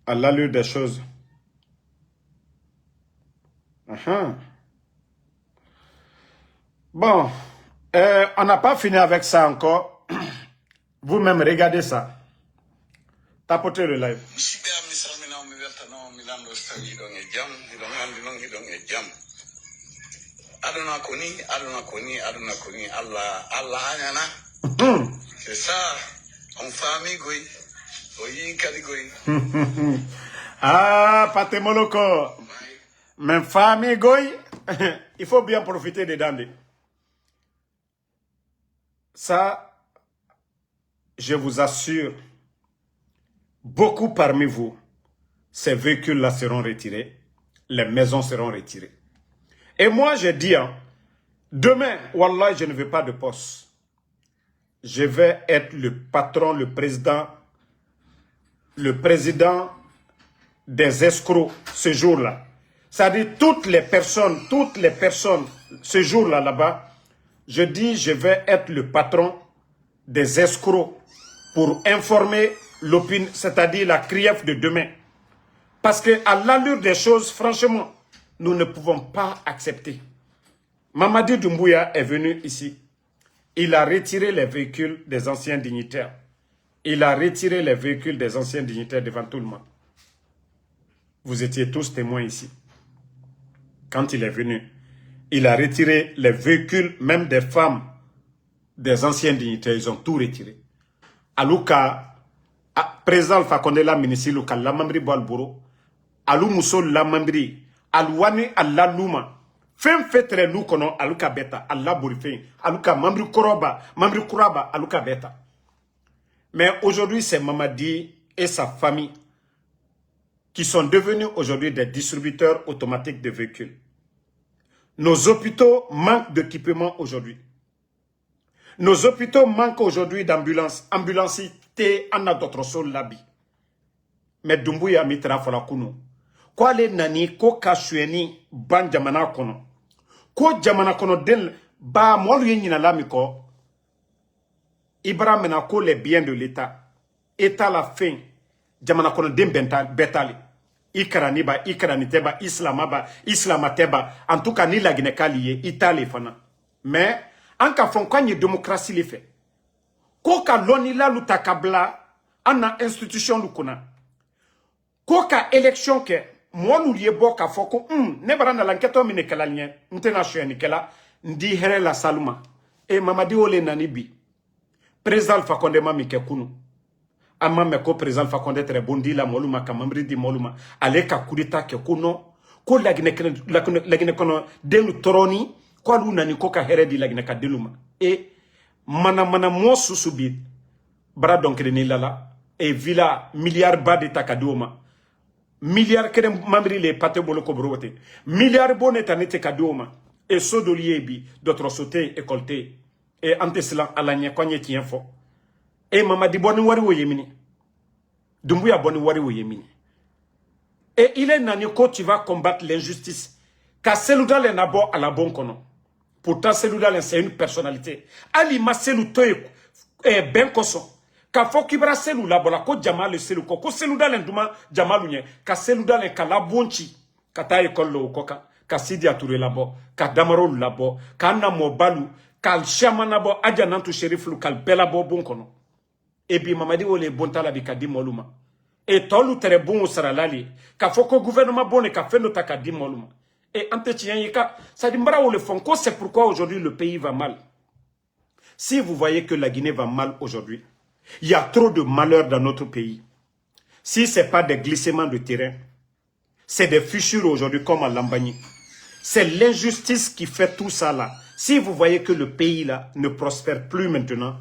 des choses. Bon, on n'a pas fini avec ça encore. Vous-même, regardez ça. Tapotez le live. C'est ça, on famille goy. Oyi kali goy. Ah, Pate Moloko. Mais famille goy, il faut bien profiter des dents. Ça, je vous assure, beaucoup parmi vous, ces véhicules-là seront retirés, les maisons seront retirées. Et moi, j'ai dit, hein, demain, wallah, je ne veux pas de poste. Je vais être le patron, le président des escrocs ce jour-là. C'est-à-dire toutes les personnes, ce jour-là, là-bas, je dis, je vais être le patron des escrocs pour informer l'opinion, c'est-à-dire la CRIEF de demain. Parce qu'à l'allure des choses, franchement, nous ne pouvons pas accepter. Mamadi Doumbouya est venu ici. Il a retiré les véhicules des anciens dignitaires. Il a retiré les véhicules des anciens dignitaires devant tout le monde. Vous étiez tous témoins ici. Quand il est venu, il a retiré les véhicules, même des femmes, des anciens dignitaires. Ils ont tout retiré. Alouka, président Alpha Condé la ministre, Luka Lamambri Boalboro, Alou Moussol Lamambri, Alouane Alalouma, Fem fetre lou kono aluka beta, Allah borifen, aluka mambri kuraba, aluka beta. Mais aujourd'hui, c'est Mamadi et sa famille qui sont devenus aujourd'hui des distributeurs automatiques de véhicules. Nos hôpitaux manquent d'équipement aujourd'hui. Nos hôpitaux manquent aujourd'hui d'ambulances. Ambulancité en a d'autres sol labi. Mais Doumbouya mitra folakuno. Kwa le nani ko kashweni ban jamana kono. Ko jamana kono den ba molu yenyina lamiko. Ibrahim na ko les biens de l'État. État la fin. Jamana kono den betali. Ikarani ba, ikaraniteba, islamateba. En tout cas, ni la Guinée-Kaliye, Italie fana. Mais, en ka fon kwa nye démocratie le fait. Ko ka loni la luta kabla, ana institution lukuna. Ko ka élection ke, moi nous liye bo ka foko, ne barana l'enquête mine kala lien, ntena chouye nikela, ndi here la saluma. E mamadi ole nanibi. Président Alpha Condé mami ke kunu. Amma me ko président Alpha Condé très bondi la moluma kamambri di moluma. Ale ka kudita ke kuno. Ko lagine kono delu toroni. Ko alu nani ko ka here di lagine ka deluma. E mana mo susubi. Bra donc ni lala. E villa milliard ba de takadoma. Milliard kene mambri le pate bolo ko brote. Milliard boneta nete kadoma. E sodolier bi d'autres sauté et colté. Et anteslan alanya kwanye tienfo. Et Mamadi boni wari wo yemini. Doumbouya boni wari wo yemini. Et il est nani ko tu vas combattre l'injustice. Ka Selouda le nabo à la bonne kono. Pourtant Selouda c'est une personnalité. Ali ma Selou toy ben koso. Ka fo kibra Selou la bola ko Jamal Selou ko Selouda le nduma Jamal nye. Ka Selouda le kala bonchi. Ka ta école lo koka. Ka Sidi Touré labo. Ka Damaro labo. Ka Namo Balou. Kal shamanabo adja nantu shérif lu kal bela bo bon kono. Et puis Mamadi ole bontala bi kadi moluma. Et tolu tere bon saralali. Ka foko gouvernement bonne ka fendo ta kadi moluma. Et entretien yika ça dit mbara ole fonko c'est pourquoi aujourd'hui le pays va mal. Si vous voyez que la Guinée va mal aujourd'hui, il y a trop de malheur dans notre pays. Si c'est pas des glissements de terrain, c'est des fissures aujourd'hui comme à Lambani. C'est l'injustice qui fait tout ça là. Si vous voyez que le pays là ne prospère plus maintenant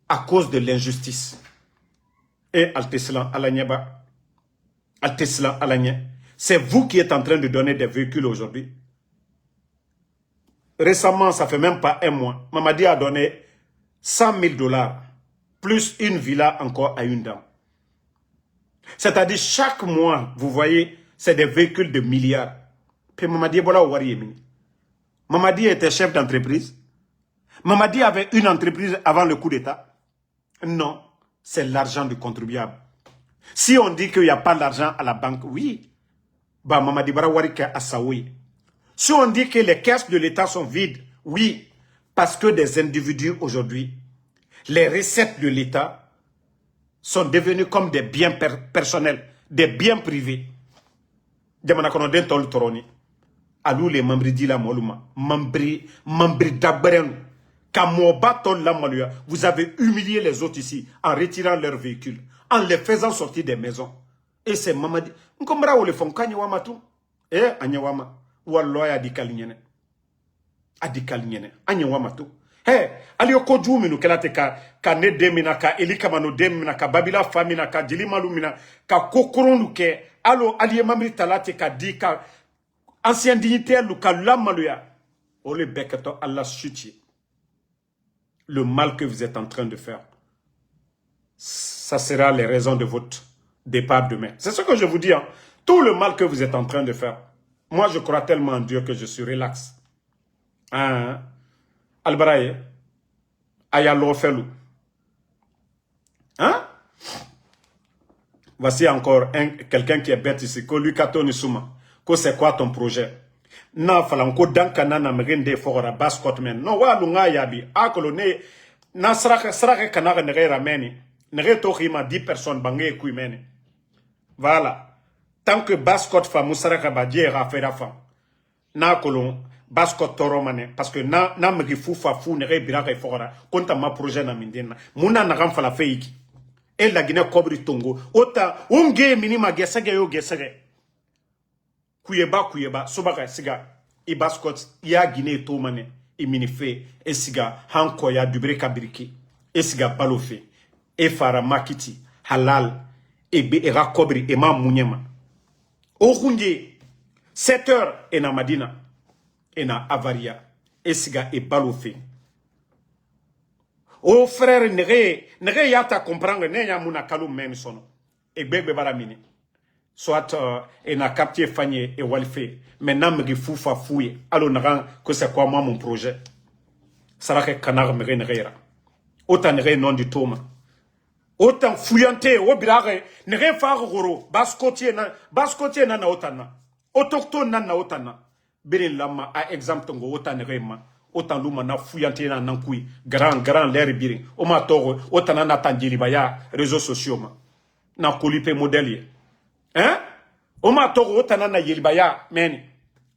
à cause de l'injustice. Et Alteslan Alanyaba, Alteslan Alanya, c'est vous qui êtes en train de donner des véhicules aujourd'hui. Récemment, ça fait même pas un mois, Mamadi a donné $100 000 plus une villa encore à une dame. C'est-à-dire chaque mois, vous voyez, c'est des véhicules de milliards. Puis Mamadi Ebola Ouari Yemini. Mamadi était chef d'entreprise. Mamadi avait une entreprise avant le coup d'État. Non, c'est l'argent du contribuable. Si on dit qu'il n'y a pas d'argent à la banque, oui. Bah, Mamadi Barawari à Saoui. Si on dit que les caisses de l'État sont vides, oui. Parce que des individus aujourd'hui, les recettes de l'État sont devenues comme des biens personnels, des biens privés. Jamana kono den tol toroni. Alou les membres di la moluma. Membri d'abren. Kamoba tol la maluya. Vous avez humilié les autres ici en retirant leurs véhicules, en les faisant sortir des maisons. Et c'est Mamadi. Nkombra ou le font kanyawama tout. Eh, anyawama. Walloya adi kalinyene. Adi kalinyene. Anyawama tout. Hey, aliyo ko juminu kelate ka ne demina ka elikamano demina ka babila famina ka jilimalu mina ka kokoronu ke alo aliye mamri talate ka di ka ancien dignitaire lu ka lamaluya ole beketo Allah chuti. Le mal que vous êtes en train de faire, ça sera les raisons de votre départ demain. C'est ce que je vous dis, hein. Tout le mal que vous êtes en train de faire. Moi, je crois tellement en Dieu que je suis relax. Hein? Albaraye, Ayalo Felou. Hein? Voici encore quelqu'un qui est bête ici. Ko lui kato ni suma. Ko c'est quoi ton projet? Na falam ko dankana na mrende fora bascot men. No wa lunga yabi. Akolo ne na sraka kanara ne rameni. Ne to rima 10 personnes bangé kui meni. Voilà. Tant que bascot fa musaraka ba diera fera fa. Na kolon Basko toro mane parce que na megi fufa fu ne re biraka fora konta ma projet na mindena muna na gam fala feiki e la Guinée kobri tongo ota unge minima gesage yo gesage kuyeba sobaka siga i baskot ya Guinée to mane e minife e siga hanko ya dubre kabiriki e siga balofe e fara makiti halal e be era kobri e ma munyema o hunge 7 heures e na Madina ena avaria esiga e balofe o frère nere yata comprendre ne ya muna kalu men sono e gbegbe baramini soit ena captier fanye e walfe maintenant me fufa fouye allo naran que c'est quoi moi mon projet sarake kanar me nera autant nere non du toma autant fouillante o birare nere far goro baskotier na otana autochtone na otana Benin lama a exemple tongo otan rema otan luma na fuyante na nankui grand l'air birin o ma toro otan na tanjili baya réseaux sociaux ma na kolipe modèle hein o ma toro otan na yelibaya meni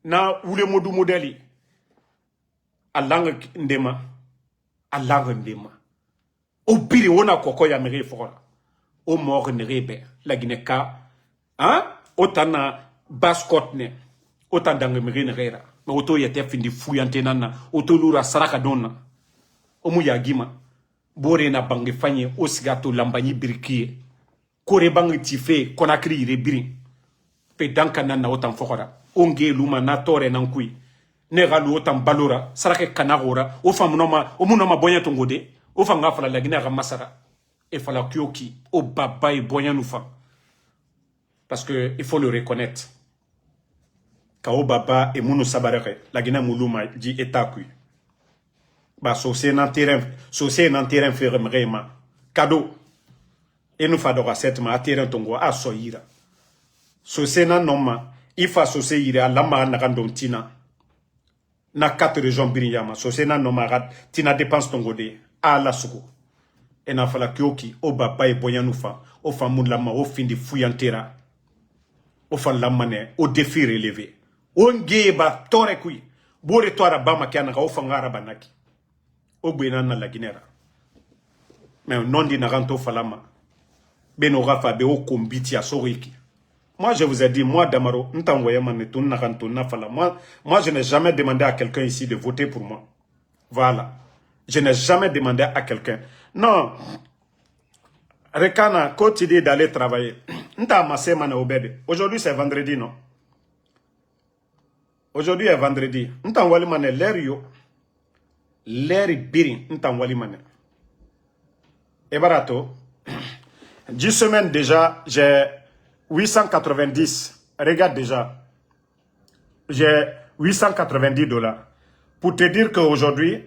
na wule modu modèle alanga ndema o biri wona koko ya mere fora o mort ne rebe la Guinée-Ka hein otan na bascot ne autant d'angéméré n'era mais auto yete findi fuyante nana auto lura saraka donna omu yagima bore na bangi fanye osigato lambanyi birkiye kore bangi tife konakri rebiri pe danka nana autant fokora onge luma na tore nankui ne galu autant balora saraka kanagora o famnoma o munoma bonya tongode o fanga fala la Guinée masara e fala kyoki o baba e bonya nufa parce que il faut le reconnaître. Kao baba et mounou sabareke la Guinée moulouma dit etakui ba socié nan terrain fermement cadeau et nous fadora cette ma terrain tongo a soyira socié nan noma ifa socié ira lama na tina na 4 régions biriyama socié nan noma rat tina dépense tongo de a la suko et na fala kyoki o baba e boyanufa o famun lama o findi fuyantera o fa lamane o défi relevé onge ba tore kui bore tora bama kiana ka ofangara banaki ogbena na la Guinée mais non di naranto falama beno rafa be o kombiti ya soriki. Moi je vous ai dit moi Damaro ntangoye manetu naranto na fala moi je n'ai jamais demandé à quelqu'un ici de voter pour moi. Voilà, je n'ai jamais demandé à quelqu'un. Non, Rekana quotidien d'aller travailler. Nta masema na obede. Aujourd'hui c'est vendredi non? Aujourd'hui est vendredi. N'tan wali mané l'air yo. L'air birin. N'tan wali mané. Et barato, 10 semaines déjà, j'ai 890. Regarde déjà. J'ai 890 $. Pour te dire qu'aujourd'hui,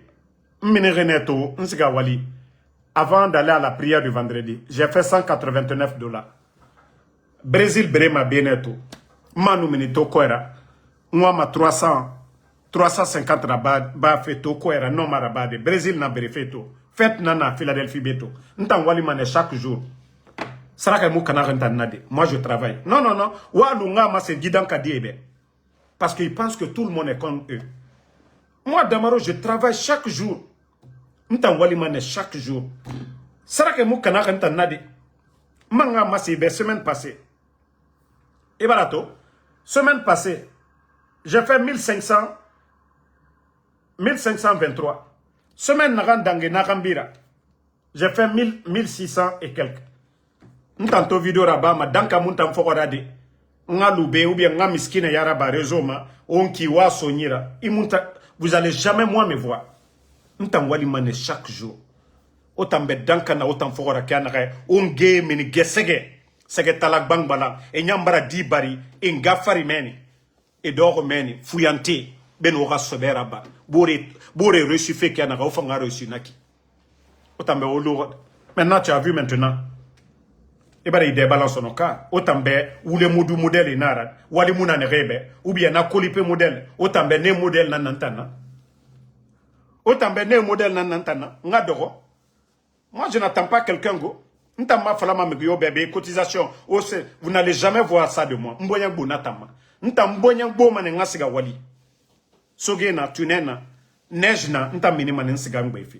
avant d'aller à la prière du vendredi, j'ai fait 189 $. Brésil Brema Beneto. Manu Minito Koera. Moi, ma 350 rabat fait to Koera. Non, ma rabat de Brésil n'a berefeto. Fête nana Philadelphie Beto. N'tan wali mané chaque jour. Saraka mou kanarenta nade. Moi, je travaille. Non, non, non. Walunga ma se guidant kadiebe. Parce qu'ils pensent que tout le monde est comme eux. Moi, Damaro, je travaille chaque jour. N'tan wali mané chaque jour. Saraka mou kanarenta nade. Manga ma se semaine passée. Et barato, semaine passée, j'ai fait 1523. Semaine Narambira, j'ai fait 1600 et quelques. N'tanto vidéo rabama, danka muntam fokorade. Nga loube ou bien nga miskine yaraba rezoma, onki wa sonira. Vous allez jamais moi me voir. N'tan wali mane chaque jour. Autant be danka na autant fokora kanare, onge mini gesege. Sege talak bang bala, e nyambara di bari, e ngafari meni, e doro meni, fuyante, ben ora sobera ba, bore reçu fait qu'il y en a ofanga reçu naki. Autant be olo, maintenant tu as vu maintenant, e bari ide balance son cas, autant be ou le modu modèle inara, wali muna ne rebe, ou bien na kolipe modèle, autant be ne modèle nanantana, autant be ne modèle nanantana, nga doro. Moi je n'attends pas quelqu'un go. Bébé, cotisation. Vous n'allez jamais voir ça de moi. Mboyangbo natama. Mboyangbo manengasiga wali. Sogena, tunena, nejna, minima nensiga ngbefi.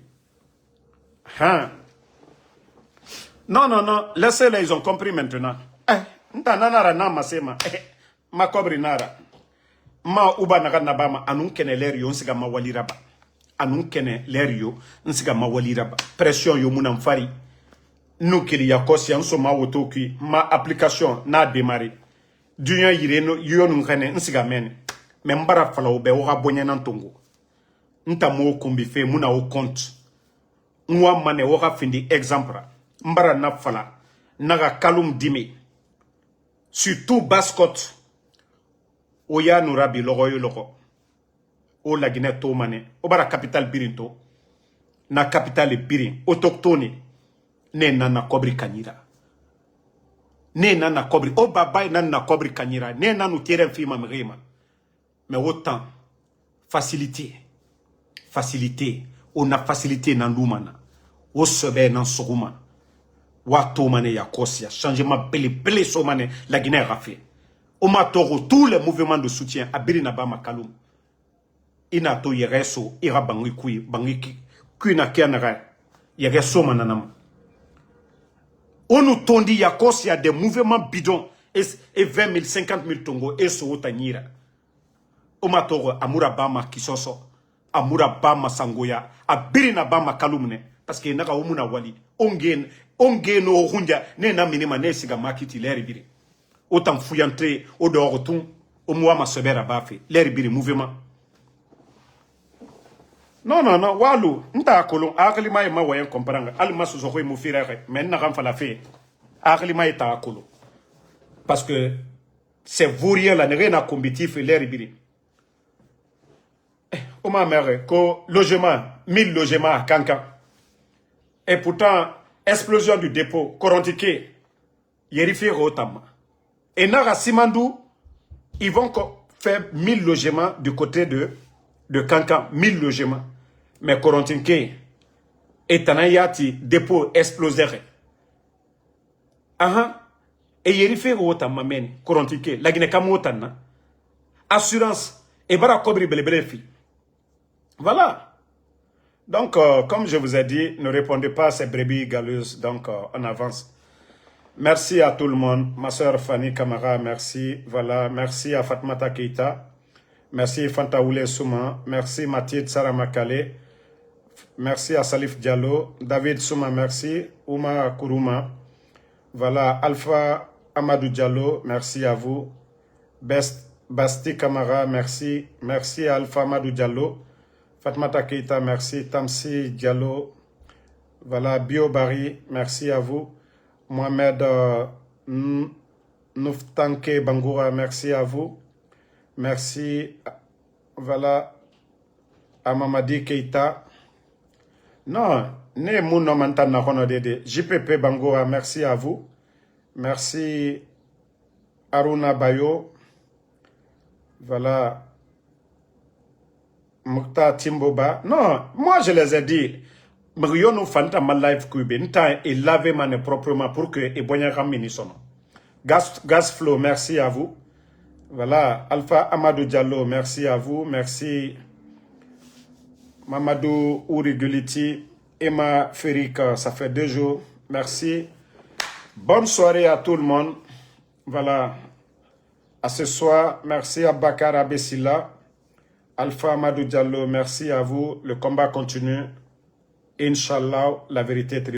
Non, non, non. Laissez-les, ils ont compris maintenant. Ntananara na masema. Ma kobri nara. Ma uba naganabama. Anun kene lerio, nsiga ma wali raba. Anun kene lerio, nsiga ma wali raba. Pression yo munamfari. Nous qui y a conscience ma auto qui ma application n'a démarré. Dunya yireno yonu ngane nsigamene. Membara fala obe ora bonya nantongo. Nta mo kombi fe muna o compte. Nwa mane ora findi exemple. Mbara na fala naga kalum dime. Surtout bascot. Oya nurabi logo yo logo. O la Guinée to mane. Obara capital birinto. Na capital birin autochtone. Ne nana kobri kanyira. Ne nana kobri. O baba nana kobri kanyira. Ne nanu tiren fima mrema. Mais autant. Facilité. Facilité. On a facilité nan lumana. O sebe nan soguma. Wato mane ya kosia. Changement bele somane. La Guinée a fait. O ma toro tous les mouvements de soutien. Abiri nabama kalum. Ina to yereso. Ira bangi kui. Bangi kui na kianara. Yereso mananama. On nous tondi yakos, il y a des mouvements bidons et 20 000, 50 000 tongo et so otanyira. Omatoro amura bama kisoso, amura bama sangoya, abirina bama kalumne parce que naka omuna wali. Ongen no hunja ne na minima ne siga makiti leri biri. Autant fuyante au dehors tout omwa ma sebera bafe leri biri mouvement. Non, non, non, walu, nta kolon, akli ma yema wayen komparanga, alima suzoko yi mufirere, men na ramfa la fe, akli ma yeta kolon. Parce que, c'est vaurien la, n'est n'a combitif l'air ibiri. O ma mère, ko logement, 1000 logements à Kankan. Et pourtant, explosion du dépôt, Korantike, yerifi rotama. Et nara Simandou, ils vont faire 1000 logements du côté de Kankan, 1000 logements. Mais Korontinke, et Tanayati, dépôt explosé. Et yerife wota mamen, Korontinke, la Guinée Kamotana. Assurance, et bara kobri belebelefi. Voilà. Donc, comme je vous ai dit, ne répondez pas à ces brebis galeuses. Donc, on avance. Merci à tout le monde. Ma soeur Fanny Kamara, merci. Voilà, merci à Fatmata Keita. Merci Fanta Oule Souma. Merci Mathilde Saramakale. Merci à Salif Diallo. David Souma, merci. Ouma Kourouma. Voilà, Alpha Amadou Diallo, merci à vous. Basti Kamara, merci. Merci à Alpha Amadou Diallo. Fatmata Keita, merci. Tamsi Diallo. Voilà, Biobari, merci à vous. Mohamed Nouftanke Bangoura, merci à vous. Merci, voilà, à Mamadi Keita. Non, ne mouno mantana kono dede. JPP Bangoura, merci à vous. Merci, Aruna Bayo. Voilà. Moukta Timboba. Non, moi je les ai dit. Mriyono fanta ma live kube. Nta et laver mane proprement pour que et bonya ramini sono. Gas Flow, merci à vous. Voilà. Alpha Amadou Diallo, merci à vous. Merci. Mamadou Ouriguliti. Emma Ferika, ça fait 2 jours. Merci. Bonne soirée à tout le monde. Voilà. À ce soir, merci à Bakar Abessila. Alpha Amadou Diallo, merci à vous. Le combat continue. Inch'Allah, la vérité est